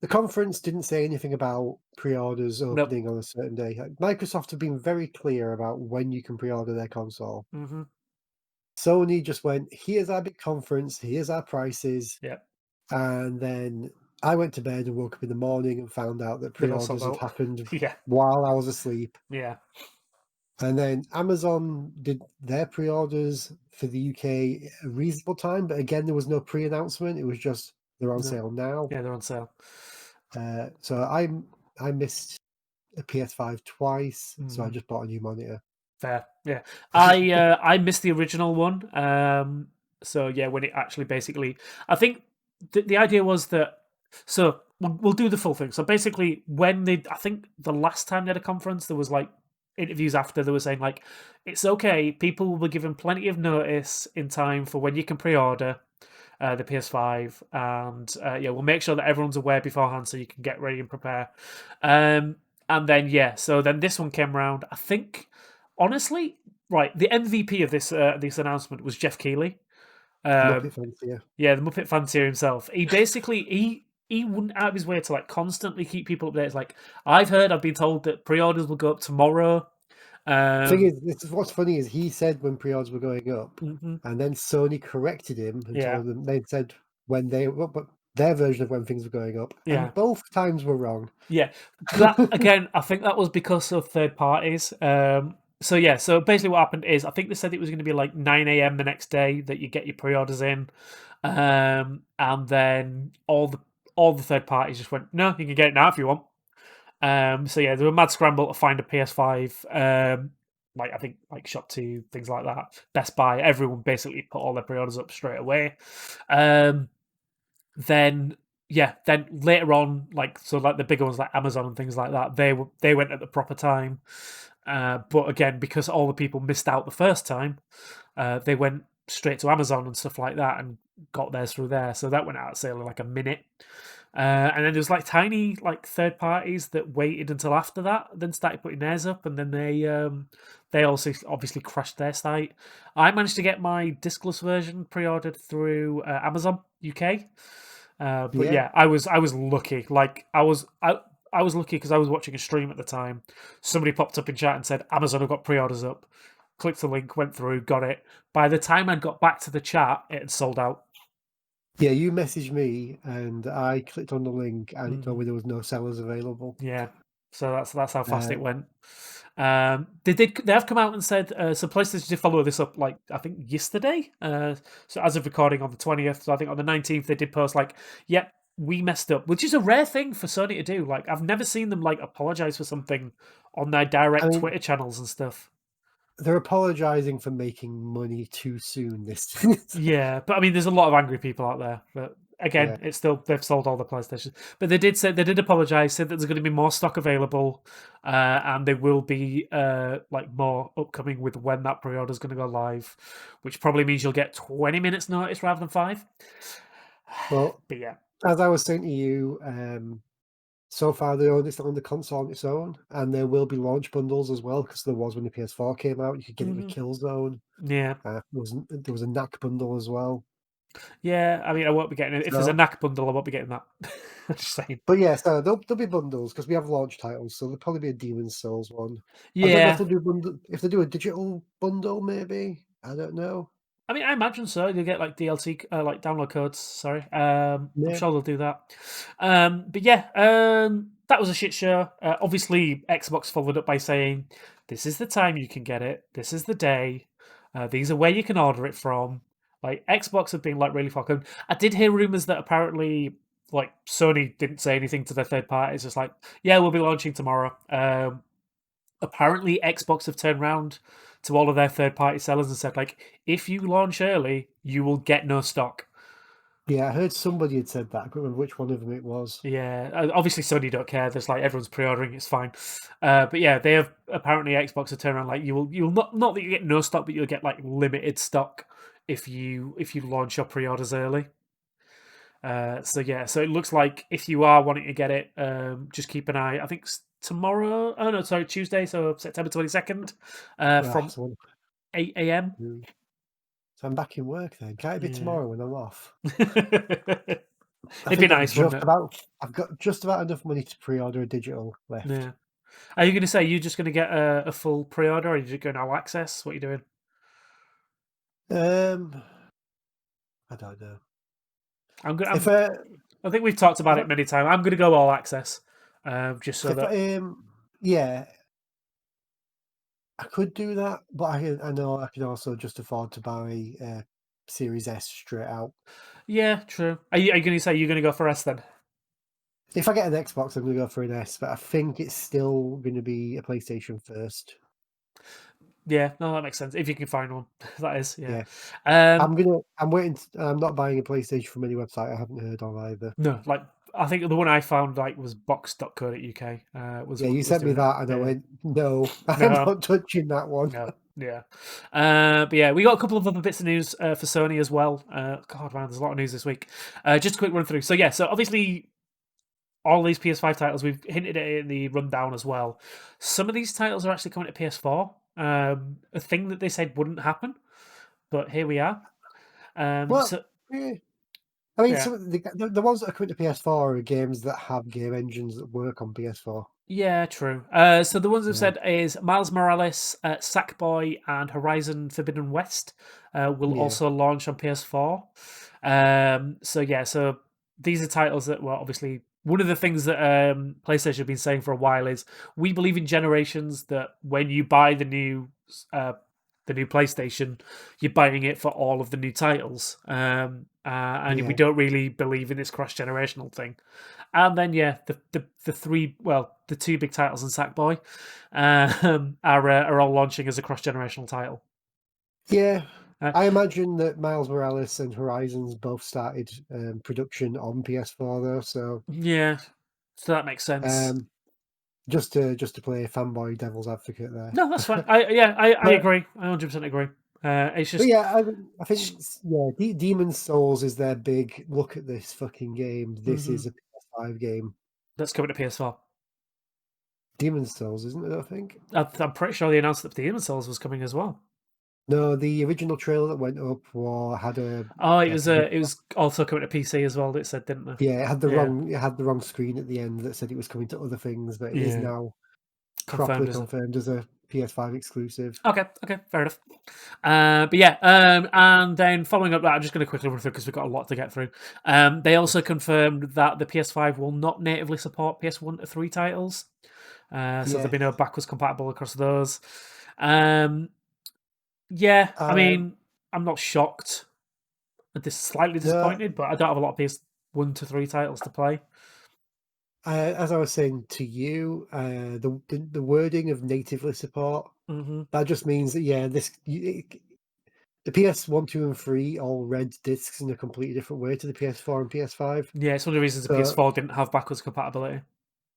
S2: conference didn't say anything about pre-orders
S1: Nope.
S2: opening on a certain day. Microsoft have been very clear about when you can pre-order their console.
S1: Mm-hmm.
S2: Sony just went, here's our big conference, here's our prices.
S1: Yep.
S2: And then I went to bed and woke up in the morning and found out that
S1: They'd all sold
S2: pre-orders had
S1: out.
S2: happened
S1: Yeah.
S2: while I was asleep.
S1: Yeah.
S2: And then Amazon did their pre-orders for the UK a reasonable time, but again, there was no pre-announcement. It was just they're on
S1: No.
S2: sale now.
S1: Yeah, they're on sale.
S2: So I missed a PS5 twice, so I
S1: Mm-hmm.
S2: just bought a new monitor.
S1: Fair, yeah. I missed the original one. So yeah, when it actually basically, I think the idea was that so we'll do the full thing. So basically, I think the last time they had a conference, there was like interviews after they were saying like it's okay, people will be given plenty of notice in time for when you can pre-order the PS5, and yeah, we'll make sure that everyone's aware beforehand so you can get ready and prepare. And then yeah, so then this one came around. I think honestly, right, the MVP of this announcement was Jeff Keighley.
S2: Muppet fancier.
S1: Yeah, the Muppet fancier himself. He basically he wouldn't out of his way to like constantly keep people updated. It's like I've been told that pre-orders will go up tomorrow.
S2: Thing is, this is what's funny is he said when pre-orders were going up,
S1: Mhm.
S2: and then Sony corrected him and
S1: Yeah,
S2: told them they said when they but their version of when things were going up,
S1: yeah,
S2: and both times were wrong.
S1: yeah. That again, I think that was because of third parties. So yeah, so basically what happened is I think they said it was going to be like 9 a.m. the next day that you get your pre-orders in, and then all the third parties just went, no, you can get it now if you want. So yeah, there were a mad scramble to find a PS5. Like I think like Shop 2, things like that. Best Buy, everyone basically put all their pre-orders up straight away. Um, then then later on, like so like the bigger ones like Amazon and things like that, they went at the proper time. But again, because all the people missed out the first time, they went straight to Amazon and stuff like that and got theirs through there. So that went out of sale in like a minute. And then there's like tiny like third parties that waited until after that, then started putting theirs up, and then they also obviously crashed their site. I managed to get my discless version pre-ordered through Amazon UK, but
S2: Yeah,
S1: yeah, I was lucky. Like I was lucky because I was watching a stream at the time. Somebody popped up in chat and said Amazon have got pre-orders up. Clicked the link, went through, got it. By the time I got back to the chat, it had sold out.
S2: yeah. You messaged me, and I clicked on the link, and it told
S1: Mhm.
S2: me there was no sellers available.
S1: Yeah, so that's how fast
S2: Uh,
S1: it went. They have come out and said so. PlayStation did follow this up like I think yesterday. So as of recording on the 20th, so I think on the 19th they did post like, "Yep, we messed up," which is a rare thing for Sony to do. Like I've never seen them like apologize for something on their
S2: I
S1: direct
S2: mean,
S1: Twitter channels and stuff.
S2: they're apologizing for making money too soon. This,
S1: Yeah, but I mean, there's a lot of angry people out there. But
S2: yeah,
S1: again, it's still they've sold all the PlayStations. But they did apologize, said that there's going to be more stock available, and there will be like more upcoming with when that pre-order is going to go live, which probably means you'll get 20 minutes notice rather than 5.
S2: well,
S1: But yeah,
S2: as I was saying to you, so far they're only selling the console on its own, and there will be launch bundles as well because there was when the PS4 came out. You could get it with
S1: hmm
S2: Killzone.
S1: yeah,
S2: There was a knack bundle as well.
S1: yeah. I mean, I won't be getting it if there's a
S2: So,
S1: knack bundle. I won't be getting that. I'm just saying.
S2: but yeah, so there'll be bundles because we have launch titles. So there'll probably be a Demon's Souls one. I don't know if
S1: Yeah,
S2: they'll do bundle, if they do a digital bundle, maybe. I don't know.
S1: I mean, I imagine so. You'll get like DLC, like download codes. Sorry, I'm
S2: Yeah,
S1: sure they'll do that. But yeah, that was a shit show. Obviously, Xbox followed up by saying, "This is the time you can get it. This is the day. These are where you can order it from." Like Xbox have been like really fucking. I did hear rumors that apparently, like Sony didn't say anything to their third parties. Just like, yeah, we'll be launching tomorrow. Apparently Xbox have turned around to all of their third party sellers and said like, if you launch early, you will get no stock.
S2: yeah. I heard somebody had said that. I can't remember which one of them it was.
S1: Yeah, obviously Sony don't care. There's like everyone's pre-ordering, it's fine. But yeah, they have apparently Xbox have turned around like you'll not that you get no stock, but you'll get like limited stock if you launch your pre-orders early. So yeah, so it looks like if you are wanting to get it, just keep an eye. I think tomorrow. Oh no, sorry, Tuesday. So September 22nd,
S2: Ah,
S1: from 8 a.m.
S2: so I'm back in work then. Can't it be
S1: Yeah,
S2: tomorrow when I'm off? I
S1: it'd be
S2: think
S1: nice, wouldn't it?
S2: I've got just about enough money to pre-order a digital left.
S1: Yeah. Are you going to say you're just going to get a full pre-order, or are you just going all access? What are you doing?
S2: Um, I don't know.
S1: I'm good.
S2: If
S1: I think we've talked about
S2: I,
S1: it many times. I'm going to go all access, just so
S2: if
S1: that.
S2: yeah, I could do that, but I know I can also just afford to buy Series S straight out.
S1: Yeah, true. Are you going to say you're going to go for S then?
S2: If I get an Xbox, I'm going to go for an S, but I think it's still going to be a PlayStation first.
S1: Yeah, no, that makes sense. If you can find one, that is, yeah.
S2: Yeah,
S1: Um,
S2: I'm waiting. I'm not buying a PlayStation from any website I haven't heard of either.
S1: no, like I think the one I found like was box.co.uk.
S2: Yeah, you
S1: Was
S2: sent me
S1: doing it.
S2: that, and I
S1: Yeah,
S2: went, no, I'm
S1: no,
S2: not touching that one.
S1: no, yeah. But yeah, we got a couple of other bits of news for Sony as well. God, man, there's a lot of news this week. Just a quick run through. So yeah, so obviously all these PS5 titles, we've hinted at it in the rundown as well. Some of these titles are actually coming to PS4. A thing that they said wouldn't happen, but here we are.
S2: Well,
S1: So
S2: yeah. I mean,
S1: yeah.
S2: some of the ones that are coming to PS4 are games that have game engines that work on PS4.
S1: Yeah, true. So the ones I've
S2: So,
S1: said is Miles Morales, Sackboy, and Horizon Forbidden West will
S2: yeah,
S1: also launch on PS4. So yeah, so these are titles that, well, obviously one of the things that PlayStation have been saying for a while is we believe in generations that when you buy uh, the new PlayStation, you're buying it for all of the new titles, and we
S2: yeah,
S1: don't really believe in this cross generational thing. And then yeah, the two big titles in Sackboy are all launching as a cross generational title.
S2: yeah.
S1: Uh,
S2: I imagine that Miles Morales and Horizons both started production on PS4 though, so
S1: yeah, so that makes sense.
S2: um, just to play fanboy devil's advocate there.
S1: No, that's fine. I
S2: But
S1: agree. I 100% agree. It's
S2: but
S1: just
S2: yeah, I think yeah, Demon's Souls is their big look at this fucking game. This
S1: mhm,
S2: is a PS5 game.
S1: that's coming to PS4.
S2: Demon's Souls, isn't it? I think.
S1: I'm pretty sure they announced that Demon Souls was coming as well.
S2: No, the original trailer that went up had
S1: Oh, it
S2: like
S1: was
S2: a
S1: it was also coming to PC as well. It said, didn't it?
S2: yeah,
S1: Yeah,
S2: it had the wrong screen at the end that said it was coming to other things, but it is
S1: yeah,
S2: now properly
S1: confirmed as it.
S2: confirmed as a PS5 exclusive.
S1: Okay, fair enough. But yeah, and then following up that, I'm just going to quickly run through because we've got a lot to get through. They also confirmed that the PS5 will not natively support PS1 to 3 titles, so there'll
S2: Yeah.
S1: be no backwards compatible across those. Um, yeah, I
S2: Um,
S1: mean, I'm not shocked. I'm just slightly
S2: no,
S1: disappointed, but I don't have a lot of PS1 to 3 titles to play.
S2: as I was saying to you, the wording of natively support,
S1: Hmm.
S2: that just means that yeah, the PS1, 2, and 3 all read discs in a completely different way to the PS4 and PS5.
S1: Yeah, it's one of the reasons the
S2: So
S1: PS4 didn't have backwards compatibility.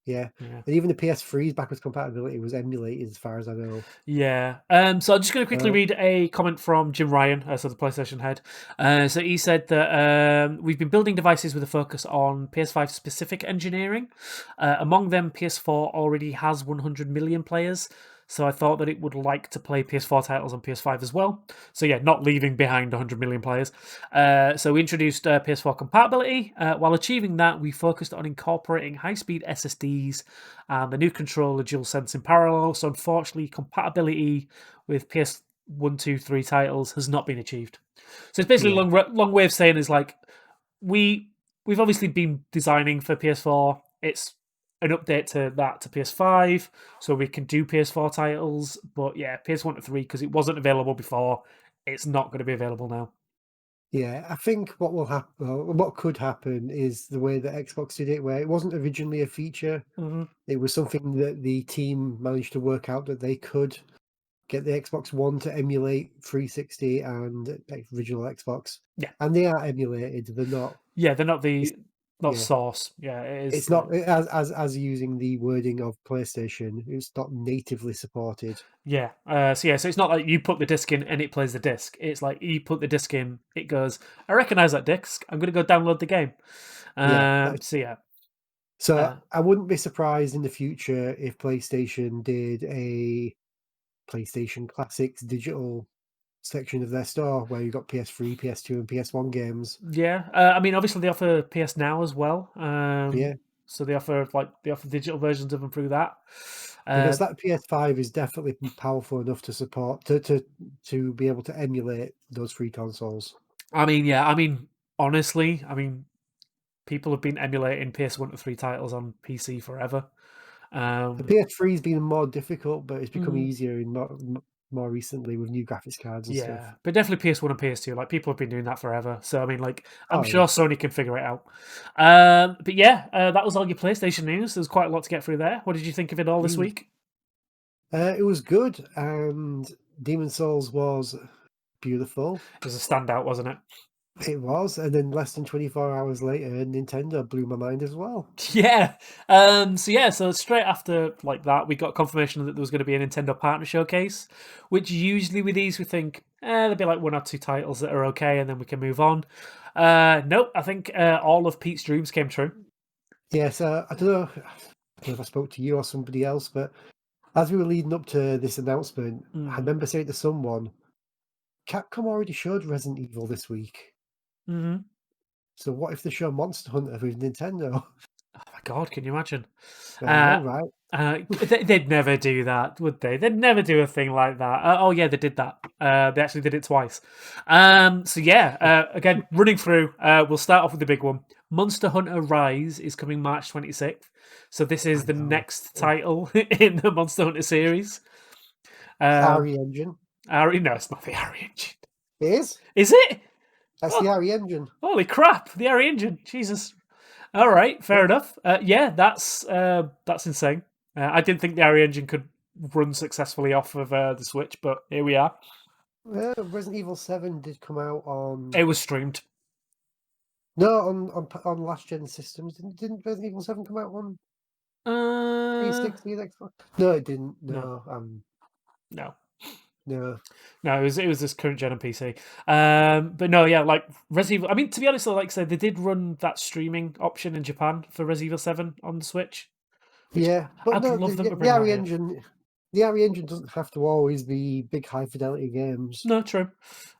S2: yeah,
S1: Yeah.
S2: and even the PS3's backwards compatibility was emulated, as far as I know.
S1: Yeah. So I'm just going to quickly
S2: Uh,
S1: read a comment from Jim Ryan, so the PlayStation head. So he said that we've been building devices with a focus on PS5 specific engineering. Among them, PS4 already has 100 million players. So I thought that it would like to play PS4 titles on PS5 as well. So yeah, not leaving behind 100 million players. So we introduced PS4 compatibility. While achieving that, we focused on incorporating high-speed SSDs and the new controller DualSense in parallel. So unfortunately, compatibility with PS1, 2, 3 titles has not been achieved. So it's basically
S2: yeah,
S1: long way of saying is like we we've obviously been designing for PS4. It's an update to that to PS5, so we can do PS4 titles. But yeah, PS1 to 3 because it wasn't available before. It's not going to be available now.
S2: yeah. I think what will happen, what could happen, is the way that Xbox did it, where it wasn't originally a feature.
S1: Hmm.
S2: It was something that the team managed to work out that they could get the Xbox One to emulate 360 and original Xbox,
S1: Yeah,
S2: and they are emulated. They're not.
S1: yeah, they're
S2: It's,
S1: not
S2: yeah,
S1: source. Yeah, it is.
S2: it's not as using the wording of PlayStation. It's not natively supported.
S1: Yeah. So it's not like you put the disc in and it plays the disc. It's like you put the disc in, it goes, I recognize that disc. I'm going to go download the game.
S2: Yeah,
S1: So yeah.
S2: so
S1: Uh,
S2: I wouldn't be surprised in the future if PlayStation did a PlayStation Classics digital section of their store where you got PS3, PS2, and PS1 games.
S1: yeah. I mean, obviously they offer PS Now as well.
S2: Yeah,
S1: So they offer digital versions of them through that.
S2: because
S1: Uh,
S2: that PS5 is definitely powerful enough to support to be able to emulate those three consoles.
S1: I mean, yeah. I mean, honestly, I mean, people have been emulating PS1 to 3 titles on PC forever.
S2: The
S1: Um,
S2: PS3's been more difficult, but it's become
S1: mm,
S2: easier in more recently with new graphics cards and stuff.
S1: Yeah, but definitely PS1 and PS2. Like people have been doing that forever. So I mean, like I'm
S2: Oh
S1: sure
S2: yeah.
S1: Sony can figure it out. But yeah, that was all your PlayStation news. There's quite a lot to get through there. What did you think of it all this
S2: Mm.
S1: week?
S2: It was good, and Demon Souls was beautiful.
S1: It was a standout, wasn't it?
S2: It was, and then less than 24 hours later, Nintendo blew my mind as well.
S1: Yeah. So straight after like that, we got confirmation that there was going to be a Nintendo Partner Showcase, which usually with these we think, there'll be like one or two titles that are okay, and then we can move on. Nope. I think all of Pete's dreams came true.
S2: Yes, I don't know. I don't know if I spoke to you or somebody else, but as we were leading up to this announcement, I
S1: Mm.
S2: remember saying to someone, Capcom already showed Resident Evil this week.
S1: Mm-hmm.
S2: So what if they show Monster Hunter with Nintendo?
S1: Oh my God, can you imagine?
S2: I know, right?
S1: They'd never do that, would they? They'd never do a thing like that. Oh yeah, they did that. They actually did it twice. So yeah, again, running through. We'll start off with the big one. Monster Hunter Rise is coming March 26th. So this is
S2: I
S1: the
S2: know.
S1: next title in the Monster Hunter series.
S2: RE Engine.
S1: Ari, no, it's not the Ari engine.
S2: It is?
S1: Is it?
S2: That's
S1: Oh,
S2: the RE Engine.
S1: holy crap! The Ari engine. Jesus. All right, fair enough. Yeah, that's insane. I didn't think the Ari engine could run successfully off of the Switch, but here we are.
S2: Resident Evil 7 did come out on...
S1: It was streamed.
S2: No, on last gen systems. Didn't Resident Evil 7 come out on
S1: Uh,
S2: 360 and Xbox? No, it didn't.
S1: no,
S2: No.
S1: no. It was this current gen and PC. But no, yeah, like Resident Evil. I mean, to be honest, like I said, they did run that streaming option in Japan for Resident Evil 7 on the Switch.
S2: Yeah, but
S1: I'd
S2: no,
S1: love them to
S2: the
S1: bring that
S2: RE
S1: here.
S2: Engine... The RE Engine doesn't have to always be big high fidelity games.
S1: No, true.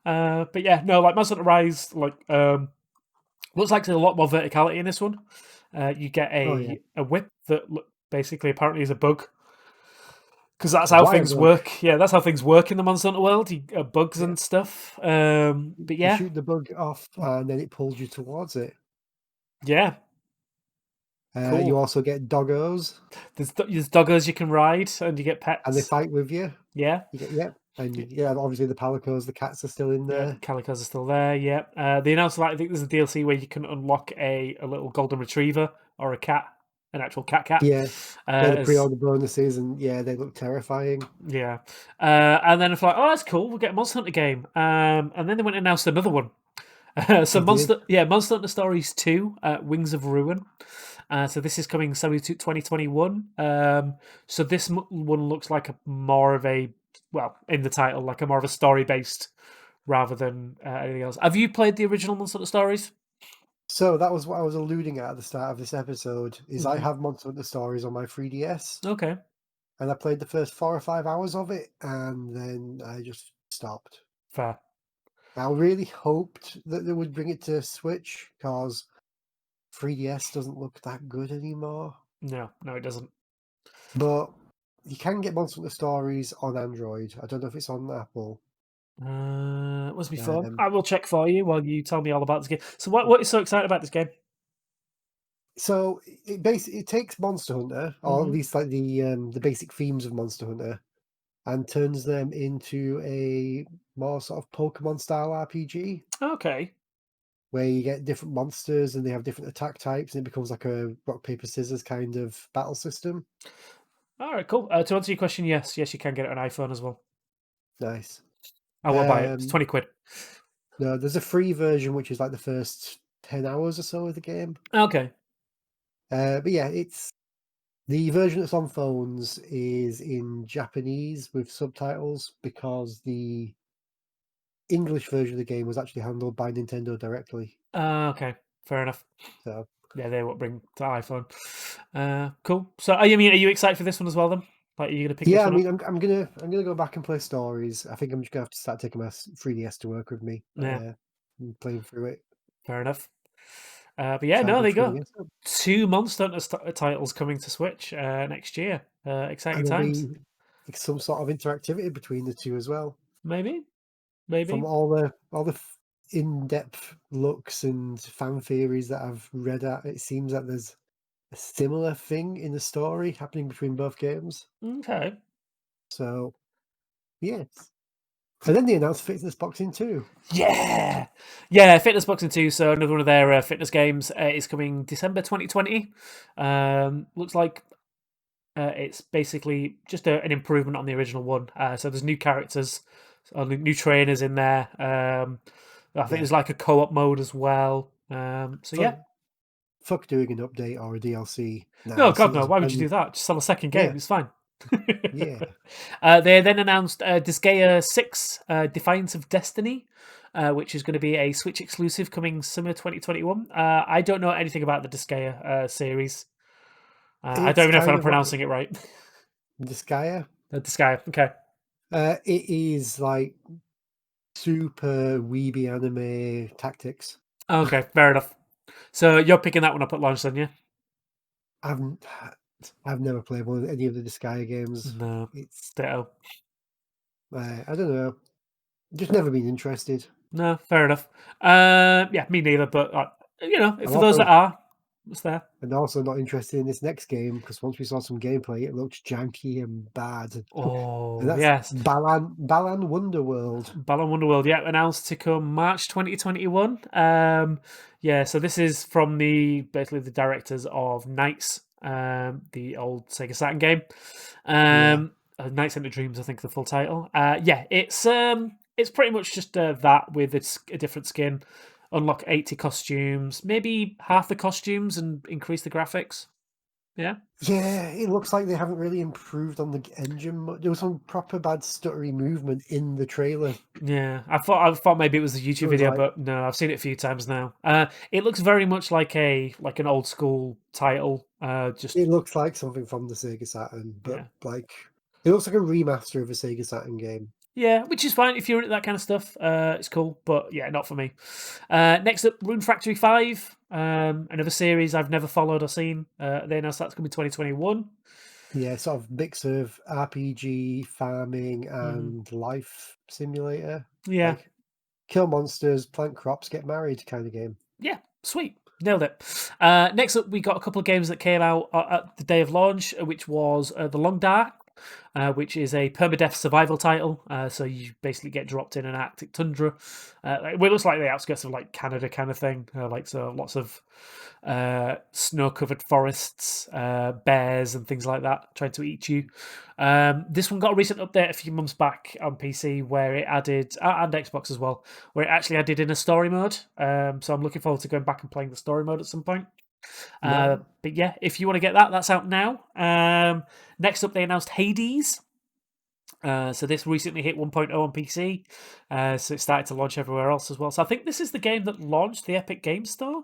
S1: But yeah, no, like Monster Hunter Rise, like looks like there's a lot more verticality in this one. You get a whip that basically apparently is a bug. Because that's how things work. Yeah, that's how things work in the Monster Hunter world. You bugs and stuff. But yeah,
S2: you shoot the bug off, and then it pulls you towards it.
S1: Yeah. Cool.
S2: You also get doggos.
S1: There's doggos you can ride, and you get pets.
S2: And they fight with you.
S1: Yeah.
S2: And obviously the palicos, the cats are still in there.
S1: Yeah, calicos are still there. Yeah. They announced I think there's a DLC where you can unlock a little golden retriever or a cat, an actual cat.
S2: Yeah. The pre-order bonuses, and they look terrifying.
S1: Yeah. And then it's like, oh, that's cool. We'll get a Monster Hunter game. And then they went and announced another one. So Monster Hunter Stories 2, Wings of Ruin. So this is coming summer 2021. So this one looks like more of a, well, in the title, like a more of a story based rather than anything else. Have you played the original Monster Hunter Stories?
S2: So that was what I was alluding at the start of this episode. Is I have Monster Hunter Stories on my 3DS.
S1: Okay.
S2: And I played the first 4 or 5 hours of it, and then I just stopped.
S1: Fair.
S2: I really hoped that they would bring it to Switch, because 3DS doesn't look that good anymore.
S1: No, it doesn't.
S2: But you can get Monster Hunter Stories on Android. I don't know if it's on Apple.
S1: Must be fun. I will check for you while you tell me all about this game. So what is so exciting about this game?
S2: So it takes Monster Hunter, or at least like the basic themes of Monster Hunter, and turns them into a more sort of Pokemon style RPG.
S1: Okay.
S2: Where you get different monsters and they have different attack types, and it becomes like a rock paper scissors kind of battle system.
S1: All right, cool. To answer your question, yes, you can get it on iPhone as well.
S2: Nice.
S1: I will buy it. It's 20 quid.
S2: No, there's a free version which is like the first 10 hours or so of the game.
S1: Okay.
S2: But yeah, it's the version that's on phones is in Japanese with subtitles, because the English version of the game was actually handled by Nintendo directly.
S1: Okay, fair enough.
S2: So
S1: yeah, they won't bring to iPhone. Cool. So, are you excited for this one as well? Then, like, are you gonna pick?
S2: Yeah,
S1: this one up?
S2: I'm gonna go back and play Stories. I think I'm just gonna have to start taking my 3DS to work with me.
S1: Yeah,
S2: and playing through it.
S1: Fair enough. But yeah, no, there you go. 2 Monster Hunter titles coming to Switch next year. Exciting times.
S2: Some sort of interactivity between the two as well.
S1: Maybe.
S2: From all the in-depth looks and fan theories that I've read at, it seems that there's a similar thing in the story happening between both games.
S1: Okay.
S2: So, yes. And then they announced Fitness Boxing 2.
S1: Yeah, Fitness Boxing 2. So another one of their fitness games is coming December 2020. Looks like it's basically just an improvement on the original one. So there's new characters, new trainers in there. I think there's like a co-op mode as well.
S2: Fuck doing an update or a DLC.
S1: No, God, no. Why would you do that? Just sell a second game. It's fine.
S2: Yeah.
S1: They then announced Despawn 6, Defiance of Destiny, which is going to be a Switch exclusive coming summer 2021. I don't know anything about the Despawn series. I don't even know if I'm pronouncing it right.
S2: Despawn?
S1: Despawn, okay.
S2: It is like super weeby anime tactics.
S1: Okay, fair enough. So you're picking that one up at launch, then, yeah?
S2: I've never played any of the Disgaea games.
S1: No,
S2: It's
S1: ditto.
S2: I don't know. Just never been interested.
S1: No, fair enough. Yeah, me neither. But
S2: I'm
S1: for those that are, it's there.
S2: and also not interested in this next game because once we saw some gameplay, it looked janky and bad.
S1: Oh,
S2: And that's
S1: yes.
S2: Balan Wonderworld.
S1: Balan Wonderworld, yeah, announced to come March 2021. Yeah, so this is from basically the directors of Knights, the old Sega Saturn game. Knights into Dreams, I think, the full title. Yeah, it's pretty much just that with a different skin. Unlock 80 costumes, maybe half the costumes, and increase the graphics. Yeah.
S2: Yeah, it looks like they haven't really improved on the engine. There was some proper bad stuttery movement in the trailer.
S1: Yeah, I thought maybe it was a YouTube video, but no, I've seen it a few times now. It looks very much like an old school title.
S2: It looks like something from the Sega Saturn, but
S1: yeah.
S2: it looks like a remaster of a Sega Saturn game.
S1: Yeah, which is fine if you're into that kind of stuff. It's cool, but yeah, not for me. Next up, Rune Factory 5, another series I've never followed or seen. They announced that's going to be 2021.
S2: Yeah, sort of mix of RPG, farming, and life simulator.
S1: Yeah.
S2: Like kill monsters, plant crops, get married kind of game.
S1: Yeah, sweet. Nailed it. Next up, we got a couple of games that came out at the day of launch, which was The Long Dark, which is a permadeath survival title. So you basically get dropped in an Arctic tundra. It looks like the outskirts of like Canada kind of thing. So lots of snow-covered forests, bears and things like that trying to eat you. This one got a recent update a few months back on PC where it added, and Xbox as well, where it actually added in a story mode. So I'm looking forward to going back and playing the story mode at some point. But yeah, if you want to get that, that's out now. Next up, they announced Hades. So this recently hit 1.0 on PC. So it started to launch everywhere else as well. So I think this is the game that launched the Epic Games Store.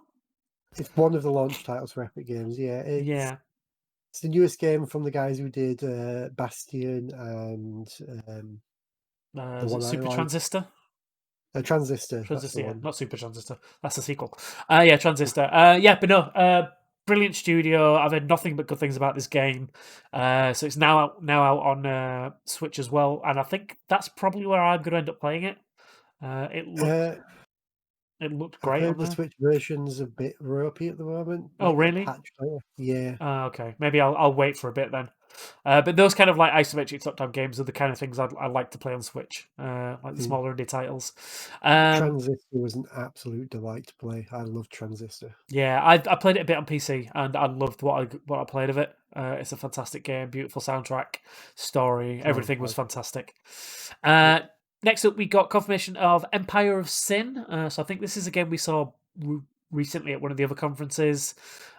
S2: It's one of the launch titles for Epic Games. Yeah, it's the newest game from the guys who did Bastion and
S1: the one Super Transistor.
S2: Transistor.
S1: Yeah, not Super Transistor. That's the sequel. Yeah, Transistor. Yeah, but no. Brilliant studio. I've heard nothing but good things about this game. So it's now out on Switch as well, and I think that's probably where I'm going to end up playing it. It looked great.
S2: I've heard the Switch version's a bit ropey at the moment.
S1: Oh, really?
S2: Yeah.
S1: Okay. Maybe I'll wait for a bit then. But those kind of like isometric top-down games are the kind of things I like to play on Switch, like the smaller indie titles.
S2: Transistor was an absolute delight to play. I loved Transistor.
S1: Yeah, I played it a bit on PC, and I loved what I played of it. It's a fantastic game, beautiful soundtrack, story, everything was fantastic. Next up, we got confirmation of Empire of Sin. So I think this is a game we saw recently at one of the other conferences,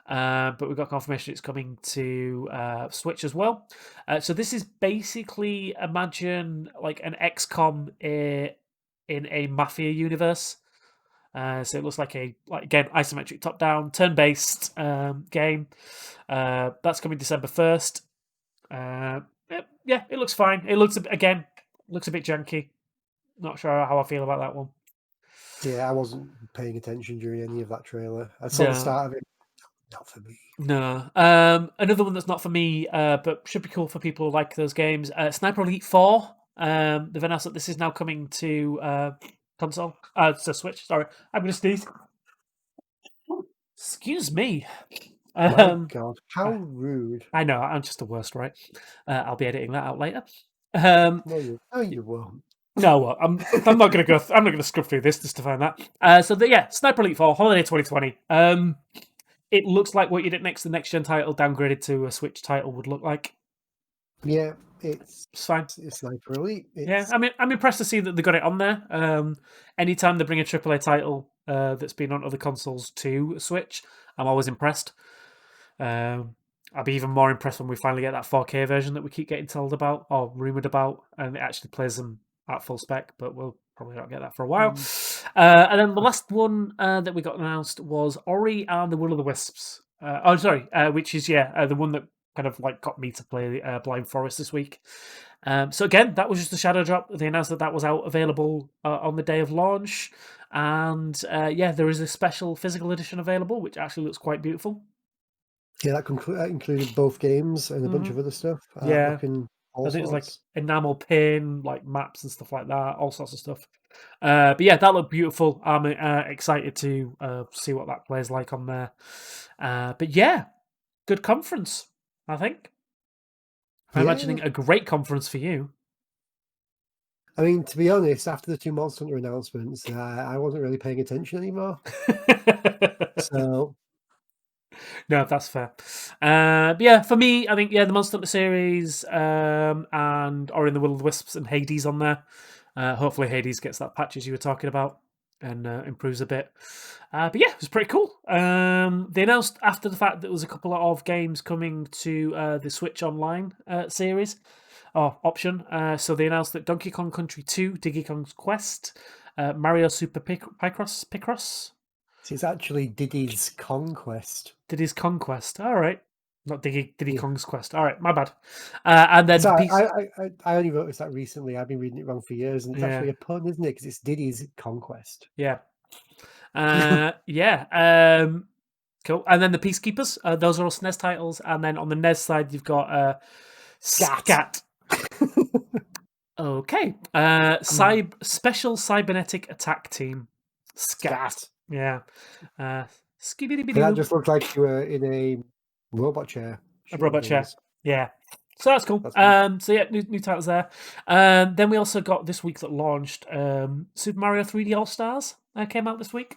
S1: but we got confirmation it's coming to Switch as well. So this is basically, imagine like an XCOM in a Mafia universe. So it looks like again isometric top-down, turn-based game. That's coming December 1st. Yeah, it looks fine. It looks a bit janky. Not sure how I feel about that one.
S2: Yeah, I wasn't paying attention during any of that trailer. I saw the start of it. Not for me.
S1: No. Another one that's not for me, but should be cool for people who like those games. Sniper Elite 4. They've announced that this is now coming to console. To Switch. Sorry, I'm going to sneeze. Excuse me.
S2: My God, how rude!
S1: I know, I'm just the worst, right? I'll be editing that out later.
S2: No, you won't.
S1: No, I'm not going to go. I'm not going to scrub through this just to find that. So Sniper Elite 4 Holiday 2020. It looks like what you did next, the next gen title downgraded to a Switch title would look like.
S2: Yeah, it's
S1: fine.
S2: It's Sniper Elite.
S1: Yeah, I'm impressed to see that they got it on there. Anytime they bring a AAA title that's been on other consoles to Switch, I'm always impressed. I'll be even more impressed when we finally get that 4K version that we keep getting told about or rumored about, and it actually plays them at full spec. But we'll probably not get that for a while. And then the last one that we got announced was Ori and the Will of the Wisps. Which is the one that kind of like got me to play Blind Forest this week. So again, that was just a shadow drop. They announced that was out available on the day of launch, and yeah, there is a special physical edition available, which actually looks quite beautiful.
S2: Yeah, that included both games and a bunch
S1: Hmm.
S2: of other stuff.
S1: Yeah,
S2: Looking
S1: I
S2: all
S1: think it's like
S2: sorts.
S1: enamel pin, like maps and stuff like that, all sorts of stuff. But yeah, that looked beautiful. I'm excited to see what that plays like on there. But yeah, good conference, I think. I'm
S2: Yeah,
S1: imagining a great conference for you.
S2: I mean, to be honest, after the two Monster Hunter announcements, I wasn't really paying attention anymore. So
S1: No, that's fair. But yeah, for me, I think the Monster Hunter series and Ori and the Will of the Wisps and Hades on there. Hopefully, Hades gets that patch as you were talking about and improves a bit. But yeah, it was pretty cool. They announced after the fact that there was a couple of games coming to the Switch Online series or option. So they announced that Donkey Kong Country 2, Diddy Kong's Quest, Mario Super Picross,
S2: it's actually Diddy's Conquest.
S1: Diddy's Conquest. All right. Not Diddy
S2: Yeah.
S1: Kong's Quest. All right, my bad. And then
S2: So
S1: the piece.
S2: I only noticed that recently. I've been reading it wrong for years, and it's
S1: Yeah,
S2: actually a pun, isn't it? Because it's Diddy's Conquest.
S1: yeah, yeah. Cool. And then the Peacekeepers. Those are all SNES titles. And then on the NES side, you've got
S2: Scat.
S1: Scat. Okay. Special Cybernetic Attack Team. Scat.
S2: Scat.
S1: Yeah. Skibidi
S2: And that
S1: bidoo.
S2: just looked like you were in a robot chair
S1: A
S2: shooting
S1: robot chair.
S2: things.
S1: Yeah. So that's cool.
S2: That's cool.
S1: So yeah, new titles there. Then we also got this week that launched Super Mario 3D All Stars came out this week.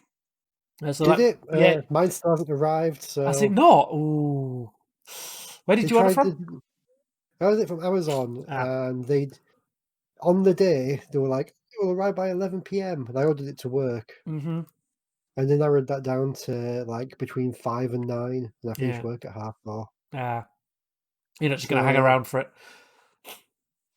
S1: So
S2: Did
S1: that
S2: it?
S1: yeah,
S2: Mine still hasn't arrived,
S1: has it
S2: so
S1: not? Ooh, where
S2: they
S1: did you order
S2: tried
S1: from?
S2: to. I ordered it from Amazon,
S1: Ah,
S2: and on the day they were like, "It will arrive by 11 p.m." and I ordered it to work,
S1: mm-hmm.
S2: and then I read that down to like between 5 and 9, and I finished
S1: Yeah.
S2: work at 4:30.
S1: Ah, you're not just gonna hang
S2: So
S1: around for it.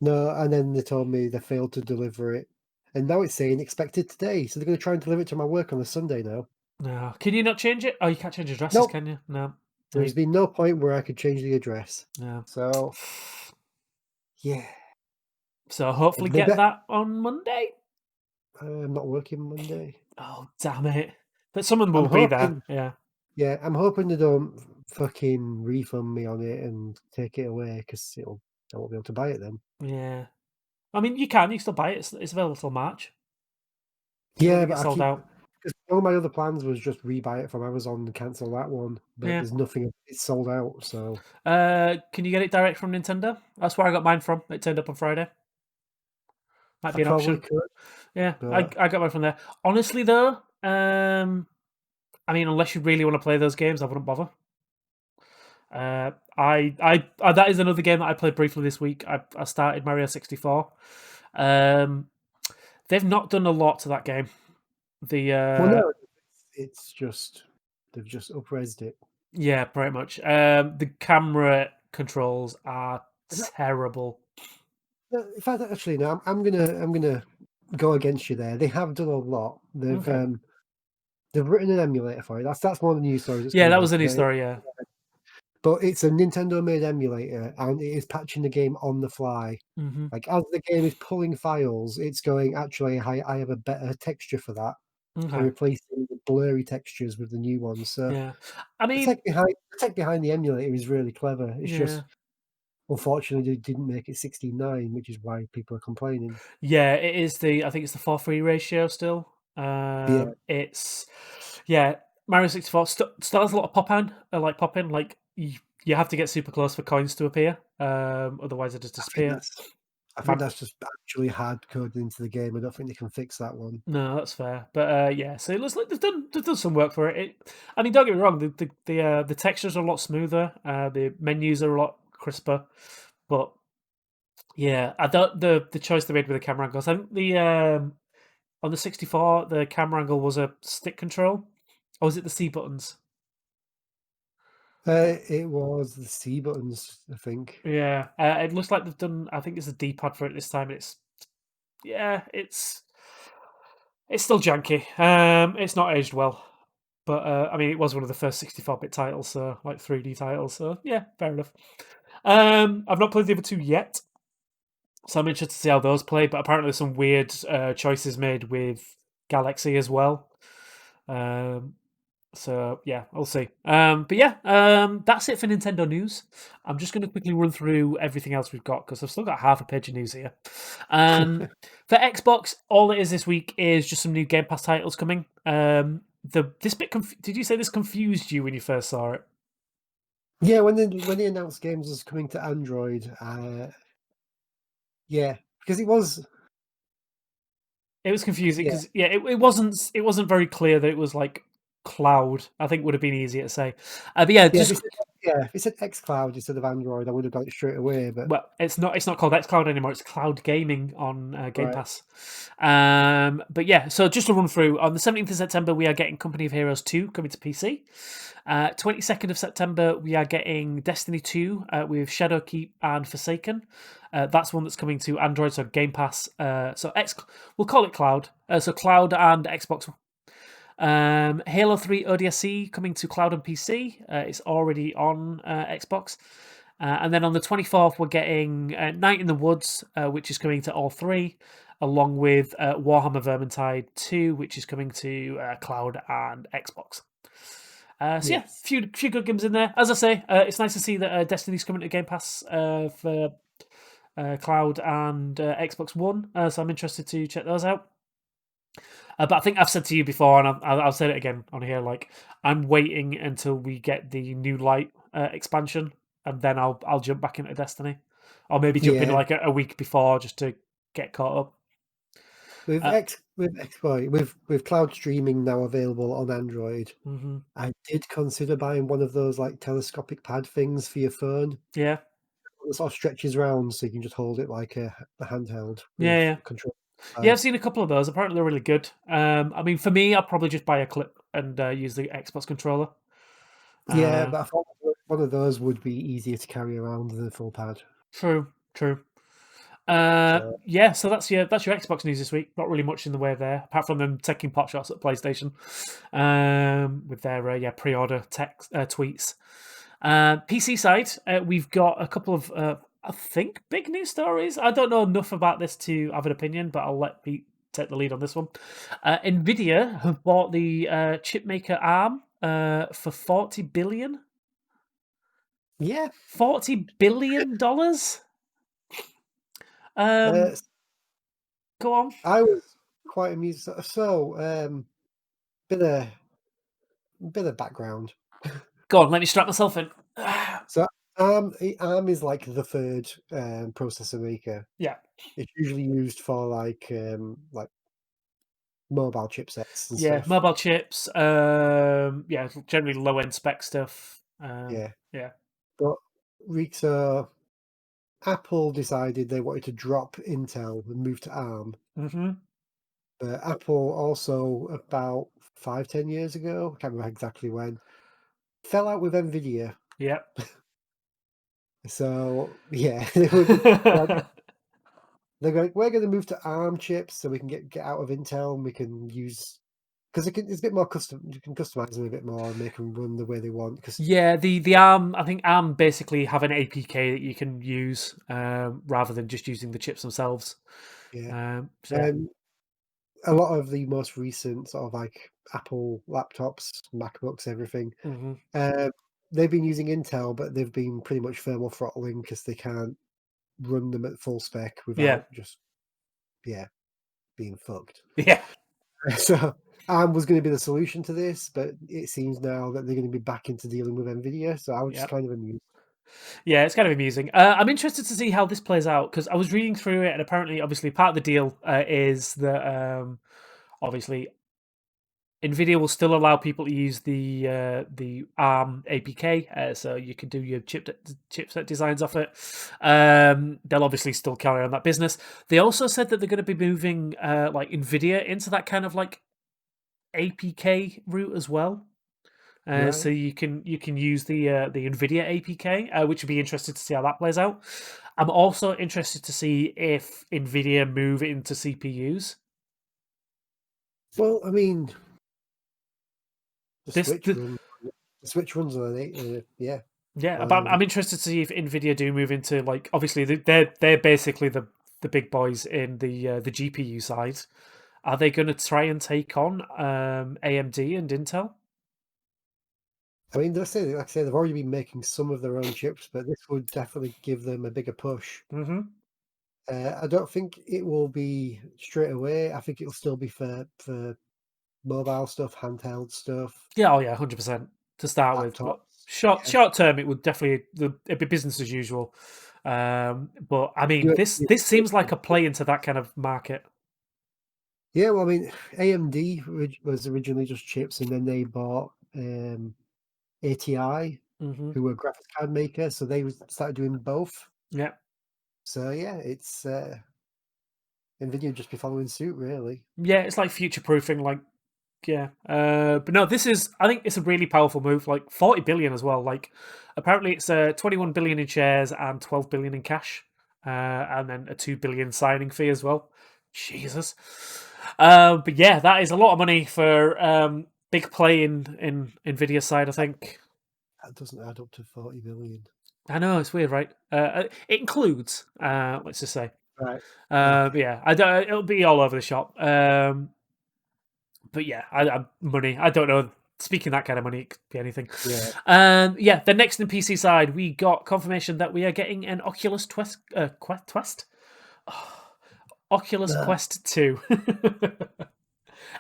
S2: no, and then they told me they failed to deliver it, and now it's saying expected today. So they're going to try and deliver it to my work on a Sunday now.
S1: No, can you not change it? Oh, you can't change addresses,
S2: Nope,
S1: can you? No, no,
S2: there's been no point where I could change the address.
S1: no.
S2: So yeah,
S1: So hopefully
S2: they
S1: get
S2: bet
S1: that on Monday.
S2: I'm not working Monday.
S1: Oh damn it! But someone
S2: I'm
S1: will be there.
S2: hoping,
S1: Yeah.
S2: yeah, I'm hoping they don't fucking refund me on it and take it away because I won't be able to buy it then.
S1: Yeah. I mean, you can. You can still buy it. It's available till March. I don't
S2: Yeah,
S1: think
S2: but
S1: it's
S2: I
S1: sold
S2: keep
S1: out.
S2: because all my other plans was just rebuy it from Amazon and cancel that one, but
S1: Yeah.
S2: there's nothing. It's sold out, so
S1: Can you get it direct from Nintendo? That's where I got mine from. It turned up on Friday. Might
S2: I
S1: be an
S2: probably
S1: option.
S2: could.
S1: Yeah,
S2: But
S1: I got mine from there. Honestly, though, I mean, unless you really want to play those games, I wouldn't bother. That is another game that I played briefly this week. I started Mario 64. Um, they've not done a lot to that game. The
S2: well, no, it's just they've just upresed it.
S1: Yeah, pretty much. The camera controls are
S2: Is that-
S1: terrible.
S2: no, in fact, actually, no, I'm gonna go against you there. They have done a lot.
S1: Okay.
S2: They've written an emulator for it. That's one of the news stories that's
S1: Yeah,
S2: coming
S1: that was
S2: out
S1: a new
S2: today.
S1: story. Yeah,
S2: But it's a Nintendo-made emulator, and it is patching the game on the fly.
S1: hmm
S2: Like as the game is pulling files, it's going. Actually, I have a better texture for that, and
S1: okay.
S2: replacing the blurry textures with the new ones. So
S1: Yeah, I
S2: the
S1: mean,
S2: tech behind the emulator is really clever. It's
S1: yeah,
S2: just unfortunately they didn't make it 16:9, which is why people are complaining.
S1: yeah. It is the I think it's the 4:3 ratio still.
S2: Yeah,
S1: It's yeah. Mario 64 still has a lot of pop in. Like you have to get super close for coins to appear. Otherwise, it just
S2: I think
S1: disappear.
S2: that's I think
S1: Man,
S2: that's just actually hard coded into the game. I don't think they can fix that one.
S1: no, that's fair. But yeah, so it looks like they've done some work for it. I mean, don't get me wrong. The textures are a lot smoother. The menus are a lot crisper. But yeah, I don't the choice they made with the camera angles. I think the on the 64 the camera angle was a stick control, or was it the C buttons?
S2: It was the C buttons, I think.
S1: Yeah, it looks like they've done. I think it's a D pad for it this time. It's yeah, it's still janky. It's not aged well. But I mean, it was one of the first 64-bit titles, so like 3D titles. So yeah, fair enough. I've not played the other two yet. So I'm interested to see how those play. But apparently, there's some weird choices made with Galaxy as well. So yeah, we'll see. But yeah, that's it for Nintendo news. I'm just going to quickly run through everything else we've got because I've still got half a page of news here. For Xbox, all it is this week is just some new Game Pass titles coming. Did you say this confused you when you first saw it?
S2: Yeah, when they announced games was coming to Android, yeah, because it was.
S1: It was confusing
S2: Yeah,
S1: because it wasn't very clear that it was like cloud. I think would have been easier to say. But yeah,
S2: yeah,
S1: just
S2: if it said xCloud instead of Android, I would have got it straight away. But
S1: well, it's not called xCloud anymore. It's Cloud Gaming on Game
S2: right,
S1: Pass. But yeah, so just to run through, on the 17th of September, we are getting Company of Heroes 2 coming to PC. 22nd of September, we are getting Destiny 2 with Shadowkeep and Forsaken. That's one that's coming to Android, so Game Pass. We'll call it Cloud. So Cloud and Xbox. Halo 3 ODST coming to Cloud and PC. It's already on Xbox. And then on the 24th, we're getting Night in the Woods, which is coming to all three, along with Warhammer Vermintide 2, which is coming to Cloud and Xbox. So yeah,
S2: yes,
S1: few good games in there. As I say, it's nice to see that Destiny's coming to Game Pass for Cloud and Xbox One. So I'm interested to check those out. But I think I've said to you before, and I'll say it again on here. Like, I'm waiting until we get the New Light expansion, and then I'll jump back into Destiny, or maybe jump in
S2: yeah.
S1: like a week before just to get caught up.
S2: With
S1: Uh,
S2: with cloud streaming now available on Android,
S1: hmm
S2: I did consider buying one of those like telescopic pad things for your phone.
S1: Yeah,
S2: It sort of stretches around so you can just hold it like a handheld
S1: yeah,
S2: with
S1: yeah,
S2: a control
S1: yeah. I've
S2: side.
S1: seen a couple of those. Apparently, they're really good. I mean, for me, I'll probably just buy a clip and use the Xbox controller.
S2: Yeah,
S1: Uh,
S2: but I thought one of those would be easier to carry around than a full pad.
S1: True, true.
S2: So
S1: Yeah, so that's your Xbox news this week. Not really much in the way there, apart from them taking pot shots at PlayStation with their pre-order tweets. PC side, we've got a couple of I think big news stories. I don't know enough about this to have an opinion, but I'll let Pete take the lead on this one. Nvidia have bought the chip maker ARM for 40 billion.
S2: yeah,
S1: $40 billion.
S2: uh,
S1: Go on.
S2: I was quite amused. So, bit of bit of background.
S1: Go on, let me strap myself in.
S2: So, ARM is like the third processor maker.
S1: Yeah,
S2: It's usually used for like mobile chipsets and
S1: yeah,
S2: stuff.
S1: mobile chips. Yeah, generally low end spec stuff.
S2: Yeah,
S1: Yeah.
S2: but so Apple decided they wanted to drop Intel and move to ARM.
S1: Mm-hmm.
S2: But Apple also about 5-10 years ago, I can't remember exactly when, fell out with Nvidia.
S1: Yeah.
S2: So yeah, like they're going, we're going to move to ARM chips so we can get out of Intel and we can use because it's a bit more custom. You can customize them a bit more and make them run the way they want. Because
S1: Yeah, the ARM. I think ARM basically have an APK that you can use rather than just using the chips themselves.
S2: yeah,
S1: So yeah.
S2: a lot of the most recent sort of like Apple laptops, MacBooks, everything,
S1: Mm-hmm.
S2: uh, they've been using Intel, but they've been pretty much thermal throttling because they can't run them at full spec
S1: Yeah.
S2: without just being fucked.
S1: Yeah.
S2: So ARM was going to be the solution to this, but it seems now that they're going to be back into dealing with Nvidia. So I was
S1: Yeah.
S2: just kind of amused.
S1: Yeah, it's kind of amusing. I'm interested to see how this plays out because I was reading through it, and apparently, obviously, part of the deal is that obviously Nvidia will still allow people to use the ARM APK, so you can do your chipset designs off it. They'll obviously still carry on that business. They also said that they're going to be moving like Nvidia into that kind of like APK route as well. So
S2: Right.
S1: you can use the Nvidia APK, which would be interested to see how that plays out. I'm also interested to see if Nvidia move into CPUs.
S2: Well, I mean, the
S1: This
S2: Switch run, the Switch runs on it. Yeah.
S1: Yeah, but
S2: On
S1: I'm interested to see if Nvidia do move into like obviously they're basically the the big boys in the GPU side. Are they going to try and take on AMD and Intel?
S2: I mean, like I say, they've already been making some of their own chips, but this would definitely give them a bigger push.
S1: Mm-hmm.
S2: I don't think it will be straight away. I think it'll still be for mobile stuff, handheld stuff,
S1: Yeah, oh yeah, 100% to start with. But
S2: laptops. Yeah,
S1: short term, it would definitely it'd be business as usual. But I mean,
S2: USB
S1: this seems like a
S2: chip.
S1: play into that kind of market.
S2: Yeah, well, I mean, AMD was originally just chips, and then they bought ATI,
S1: Mm-hmm.
S2: who were a graphics card maker, so they started doing both.
S1: Yeah,
S2: So yeah, it's Nvidia would just be following suit, really.
S1: yeah, it's like future proofing. Like, yeah, but no, this is. I think it's a really powerful move. Like 40 billion as well. Like, apparently it's 21 billion in shares and 12 billion in cash, and then a 2 billion signing fee as well. Jesus. But yeah, that is a lot of money for big play in Nvidia's side. I think.
S2: That doesn't add up to 40 billion.
S1: I know it's weird, right? It includes, let's just say,
S2: Right. Okay.
S1: but yeah, I don't. It'll be all over the shop. But yeah, money. I don't know. Speaking that kind of money, it could be anything.
S2: Yeah.
S1: Yeah. The next in PC side, we got confirmation that we are getting an Oculus Quest. Oculus
S2: Uh,
S1: Quest 2.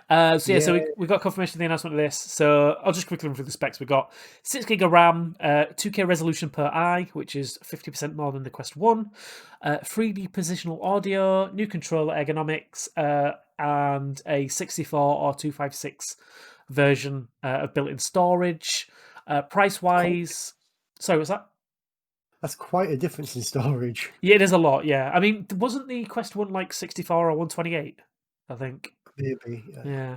S1: So yeah,
S2: yeah.
S1: so we got confirmation of the announcement of this. So I'll just quickly run through the specs. We got 6 gig of RAM, 2K resolution per eye, which is 50% more than the Quest 1, 3D positional audio, new controller ergonomics, and a 64 or 256 version of built-in storage. Price wise, sorry, what's that?
S2: That's quite a difference in storage.
S1: Yeah, it is a lot. Yeah, I mean, wasn't the Quest 1 like 64 or 128? I think.
S2: Maybe.
S1: Yeah.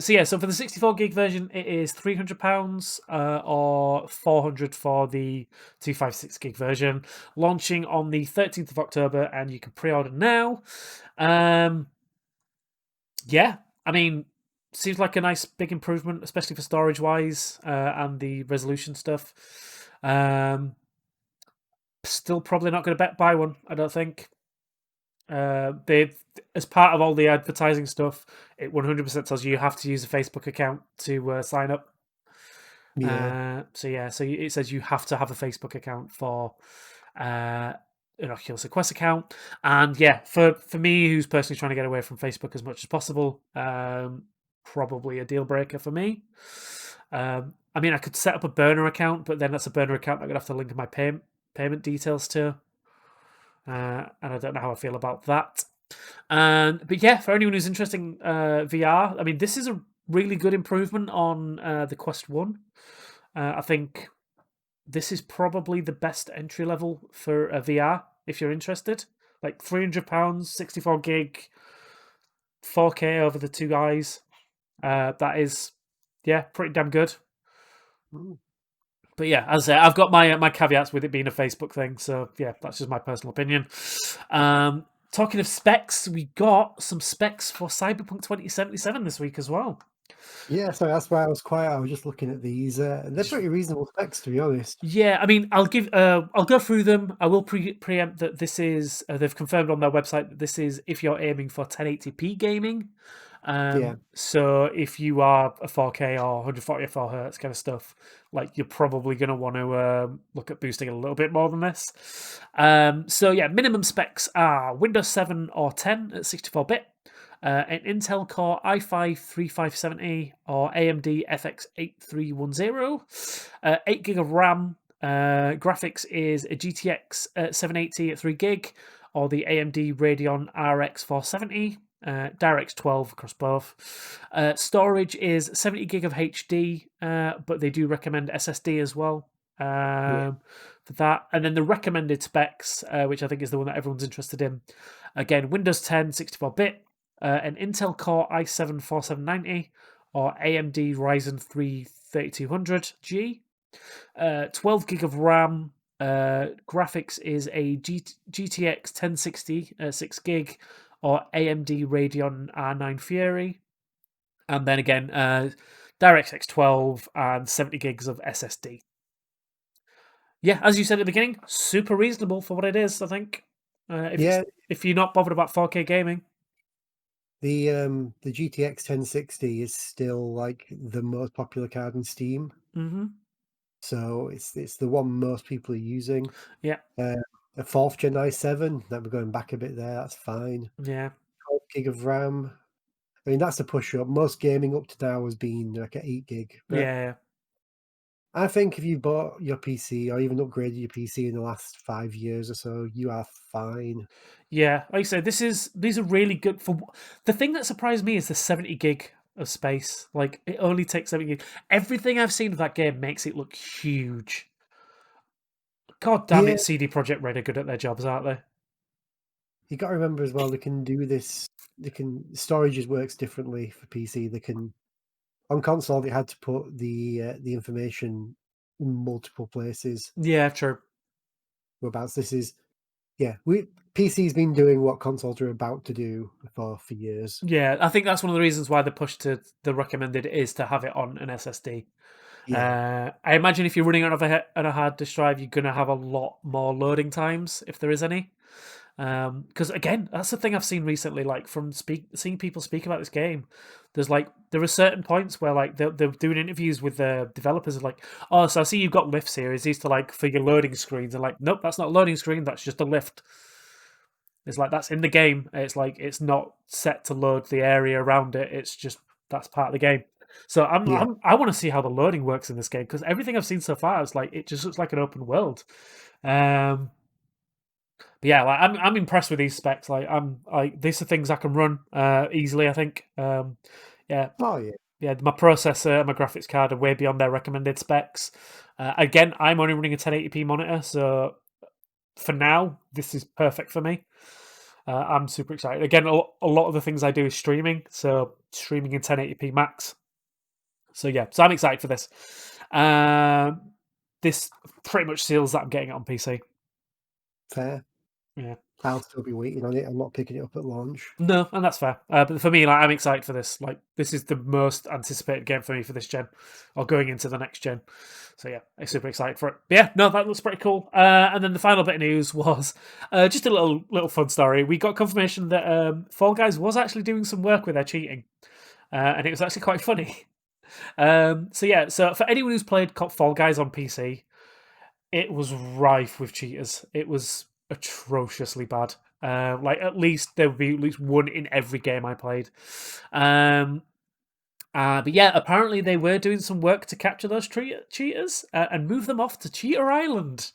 S1: So yeah, so for the 64 gig version, it is £300 or 400 for the 256 gig version, launching on the 13th of October, and you can pre-order now. Yeah, I mean, seems like a nice big improvement, especially for storage wise and the resolution stuff. Still probably not going to buy one, I don't think. They, as part of all the advertising stuff, it 100% tells you have to use a Facebook account to sign up.
S2: Yeah.
S1: So yeah, so it says you have to have a Facebook account for an Oculus Quest account, and yeah, for me, who's personally trying to get away from Facebook as much as possible, probably a deal breaker for me. I mean, I could set up a burner account, but then that's a burner account I'm gonna have to link my payment details to. And I don't know how I feel about that. But yeah, for anyone who's interested in VR, I mean, this is a really good improvement on the Quest 1. I think this is probably the best entry level for a VR if you're interested. Like £300, 64 gig, 4K over the two eyes. That is, yeah, pretty damn good.
S2: Mm.
S1: But yeah, as I say, I've got my caveats with it being a Facebook thing. So yeah, that's just my personal opinion. Talking of specs, we got some specs for Cyberpunk 2077 this week as well.
S2: Yeah, so that's why I was quiet. I was just looking at these. They're pretty reasonable specs, to be honest.
S1: Yeah, I mean, I'll go through them. I will preempt that this is they've confirmed on their website that this is if you're aiming for 1080p gaming.
S2: Yeah.
S1: So if you are a 4K or 144 hertz kind of stuff, like you're probably going to want to look at boosting it a little bit more than this. So yeah, minimum specs are Windows 7 or 10 at 64-bit. An Intel Core i5 3570 or AMD FX 8310, 8 gig of RAM. Graphics is a GTX 780 at 3 gig or the AMD Radeon RX 470. DirectX 12 across both. Storage is 70 gig of HD, but they do recommend SSD as well for that. And then the recommended specs, which I think is the one that everyone's interested in. Again, Windows 10 64-bit, an Intel Core i7 4790 or AMD Ryzen 3 3200G, 12 gig of RAM. Graphics is a GTX 1060 6 gig or AMD Radeon R9 Fury, and then again DirectX 12 and 70 gigs of SSD. Yeah, as you said at the beginning, super reasonable for what it is, I think.
S2: Yeah,
S1: If you're not bothered about 4K gaming.
S2: the GTX 1060 is still like the most popular card in Steam,
S1: Mm-hmm.
S2: so it's the one most people are using.
S1: Yeah,
S2: Uh, a fourth gen i7, that we're going back a bit there. That's fine.
S1: yeah,
S2: 12 gig of RAM. I mean, that's a push up. Most gaming up to now has been like a 8 gig, but
S1: yeah.
S2: I think if you bought your PC or even upgraded your PC in the last 5 years or so, you are fine.
S1: Yeah, like I said, these are really good for. The thing that surprised me is the 70 gig of space. Like it only takes 70 gig. Everything I've seen of that game makes it look huge. God damn
S2: Yeah,
S1: it, CD Projekt Red are good at their jobs, aren't they?
S2: you got to remember as well, they can do this. They can storages works differently for PC. They can on console. They had to put the information in multiple places.
S1: Yeah, true.
S2: Whereabouts this is, yeah, we PC's been doing what consoles are about to do for years.
S1: Yeah, I think that's one of the reasons why the push to the recommended is to have it on an SSD.
S2: Yeah,
S1: I imagine if you're running on a hard disk drive, you're gonna have a lot more loading times if there is any. Because again, that's the thing I've seen recently. Like from seeing people speak about this game, there are certain points where like they're doing interviews with the developers of like, oh, so I see you've got lifts here. Is these to like for your loading screens? And like, nope, that's not a loading screen. That's just a lift. It's like that's in the game. It's like it's not set to load the area around it. It's just that's part of the game. So
S2: yeah.
S1: I want to see how the loading works in this game because everything I've seen so far is like it just looks like an open world. Um, but yeah, like I'm impressed with these specs. Like I'm like these are things I can run easily. I think. Yeah,
S2: Oh yeah,
S1: yeah. My processor and my graphics card are way beyond their recommended specs. Again, I'm only running a 1080p monitor, so for now this is perfect for me. I'm super excited. Again, a lot of the things I do is streaming, so streaming in 1080p max. So yeah, so I'm excited for this. This pretty much seals that I'm getting it on PC.
S2: fair.
S1: Yeah.
S2: I'll still be waiting on it. I'm not picking it up at launch.
S1: No, and that's fair. But for me, like, I'm excited for this. Like, this is the most anticipated game for me for this gen, or going into the next gen. So yeah, I'm super excited for it. But yeah, no, that looks pretty cool. And then the final bit of news was just a little fun story. We got confirmation that Fall Guys was actually doing some work with their cheating, and it was actually quite funny. So yeah, so for anyone who's played Fall Guys on PC, it was rife with cheaters. It was atrociously bad. Like at least there would be at least one in every game I played. But yeah, apparently they were doing some work to capture those cheaters and move them off to Cheater Island.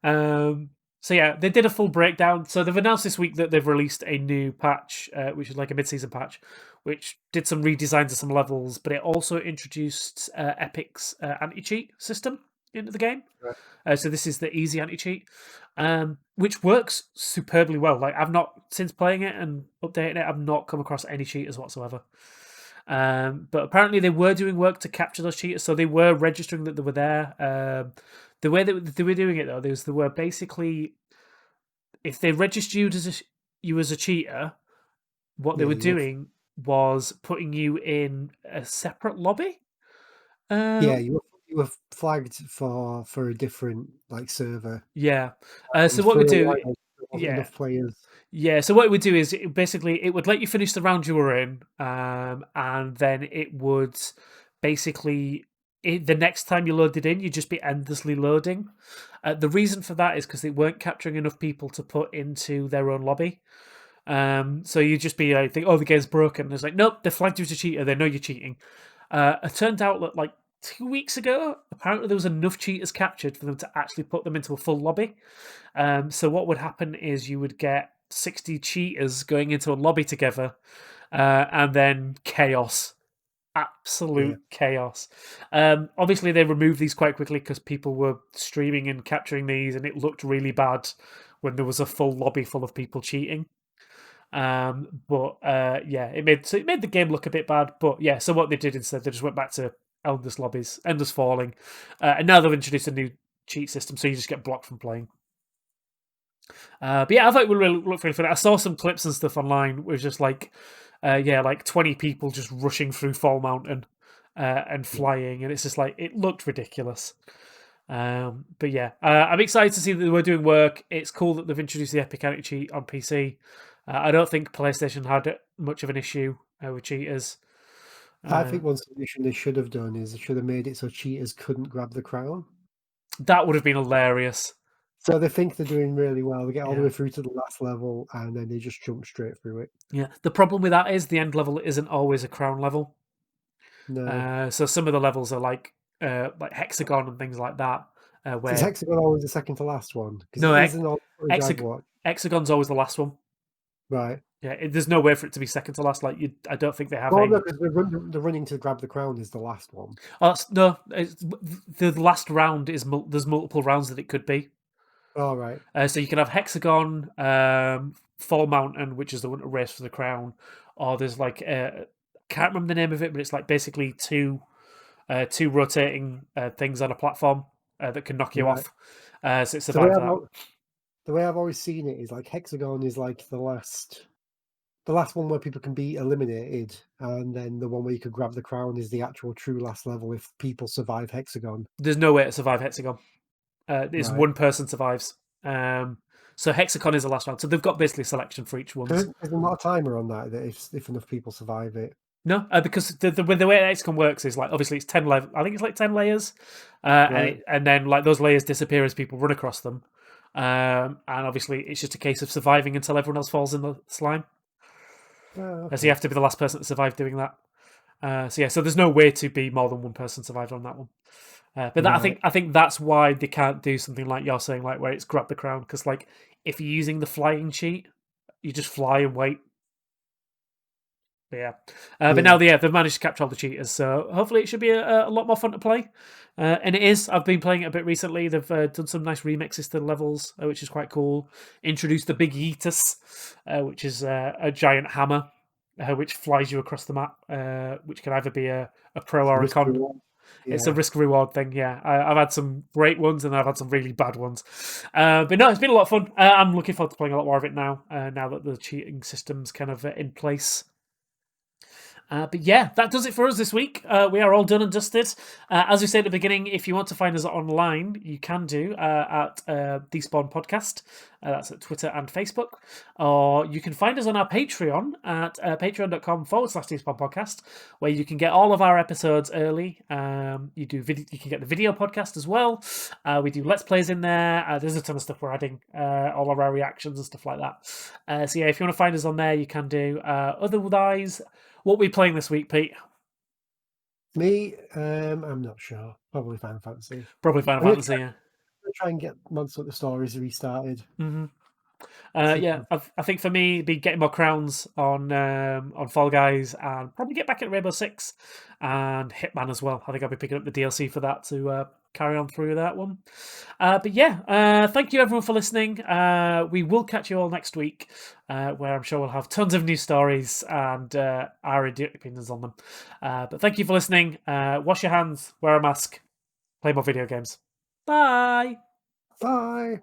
S1: So yeah, they did a full breakdown. So they've announced this week that they've released a new patch, which is like a mid-season patch, which did some redesigns of some levels, but it also introduced Epic's anti-cheat system into the game.
S2: Right.
S1: So this is the easy anti-cheat, which works superbly well. Like I've not since playing it and updating it, I've not come across any cheaters whatsoever. But apparently they were doing work to capture those cheaters, so they were registering that they were there. The way that they were doing it though, they were basically if they registered you as a cheater, what they
S2: Yeah,
S1: were doing was putting you in a separate lobby. Uh,
S2: you were flagged for a different like server,
S1: yeah. So
S2: and
S1: what
S2: for
S1: we
S2: a
S1: do,
S2: while there wasn't
S1: yeah.
S2: enough players.
S1: Yeah, so what it would do is basically it would let you finish the round you were in, and then it would basically the next time you loaded in, you'd just be endlessly loading. The reason for that is because they weren't capturing enough people to put into their own lobby. So you'd just be like, think, oh, the game's broken. And it's like, nope, they flagged you as a cheater. They know you're cheating. It turned out that like 2 weeks ago, apparently there was enough cheaters captured for them to actually put them into a full lobby. So what would happen is you would get 60 cheaters going into a lobby together, and then chaos,
S2: Yeah,
S1: absolute chaos. Obviously, they removed these quite quickly because people were streaming and capturing these, and it looked really bad when there was a full lobby full of people cheating. But yeah, it made the game look a bit bad. But yeah, so what they did instead, they just went back to endless lobbies, endless falling, and now they've introduced a new cheat system, so you just get blocked from playing. But yeah, I thought it would really look really funny. I saw some clips and stuff online. It was just like, yeah, like 20 people just rushing through Fall Mountain and
S2: yeah.
S1: flying, and it's just like it looked ridiculous. But yeah, I'm excited to see that we're doing work. It's cool that they've introduced the Epic Anti-Cheat on PC. I don't think PlayStation had much of an issue with cheaters.
S2: I think one solution they should have done is they should have made it so cheaters couldn't grab the crown.
S1: That would have been hilarious.
S2: So they think they're doing really well. They get all the
S1: Yeah.
S2: way through to the last level, and then they just jump straight through it.
S1: Yeah. The problem with that is the end level isn't always a crown level.
S2: No.
S1: So some of the levels are like hexagon and things like that.
S2: So
S1: Where
S2: is Hexagon always the second to last one? Because
S1: no,
S2: it isn't all the footage I've watched.
S1: hexagon's always the last one.
S2: Right.
S1: Yeah, there's no way for it to be second to last. I don't think they have.
S2: Well, no, because the running to grab the crown is the last one.
S1: Oh, the last round is there's multiple rounds that it could be.
S2: Oh, right.
S1: So you can have hexagon, fall mountain, which is the race for the crown, or there's like can't remember the name of it, but it's like basically two rotating things on a platform that can knock you off. So it survives that.
S2: The way I've always seen it is like hexagon is like the last one where people can be eliminated, and then the one where you could grab the crown is the actual true last level if people survive hexagon.
S1: There's no way to survive hexagon. It's
S2: Right.
S1: one person survives. So hexagon is the last round. So they've got basically a selection for each one.
S2: There's not a timer on that if enough people survive it.
S1: No, because the way hexagon works is like obviously it's 10 layers. I think it's like 10 layers,
S2: Right.
S1: and then like those layers disappear as people run across them. And obviously it's just a case of surviving until everyone else falls in the slime.
S2: Oh,
S1: So
S2: okay.
S1: you have to be the last person to survive doing that. So there's no way to be more than one person survived on that one. But I think that's why they can't do something like you're saying, like where it's grab the crown, because like if you're using the flying cheat, you just fly and wait. But yeah, but now they've managed to capture all the cheaters, so hopefully it should be a lot more fun to play. And it is. I've been playing it a bit recently. They've done some nice remixes to the levels, which is quite cool. Introduced the Big Yeetus, which is a giant hammer, which flies you across the map, which can either be a pro or a con.
S2: Yeah.
S1: It's a risk reward thing. Yeah, I've had some great ones and I've had some really bad ones, but no, it's been a lot of fun. I'm looking forward to playing a lot more of it now. Now that the cheating system's kind of in place. But yeah, that does it for us this week. We are all done and dusted. As we said at the beginning, if you want to find us online, you can do at Despawn Podcast. That's at Twitter and Facebook. Or you can find us on our Patreon at patreon.com/Despawn Podcast, where you can get all of our episodes early. You can get the video podcast as well. We do Let's Plays in there. There's a ton of stuff we're adding, all of our reactions and stuff like that. So yeah, if you want to find us on there, you can do. Otherwise, what are we playing this week, Pete?
S2: Me, I'm not sure. Probably Final Fantasy.
S1: Probably Final Fantasy, yeah.
S2: I'm try and get Monster Hunter Stories restarted.
S1: Mm-hmm. Yeah, I think for me, it'd be getting more crowns on Fall Guys, and probably get back at Rainbow Six and Hitman as well. I think I'll be picking up the DLC for that to carry on through that one. But yeah, thank you everyone for listening. We will catch you all next week, where I'm sure we'll have tons of new stories and our opinions on them. But thank you for listening. Wash your hands, wear a mask, play more video games. Bye.
S2: Bye.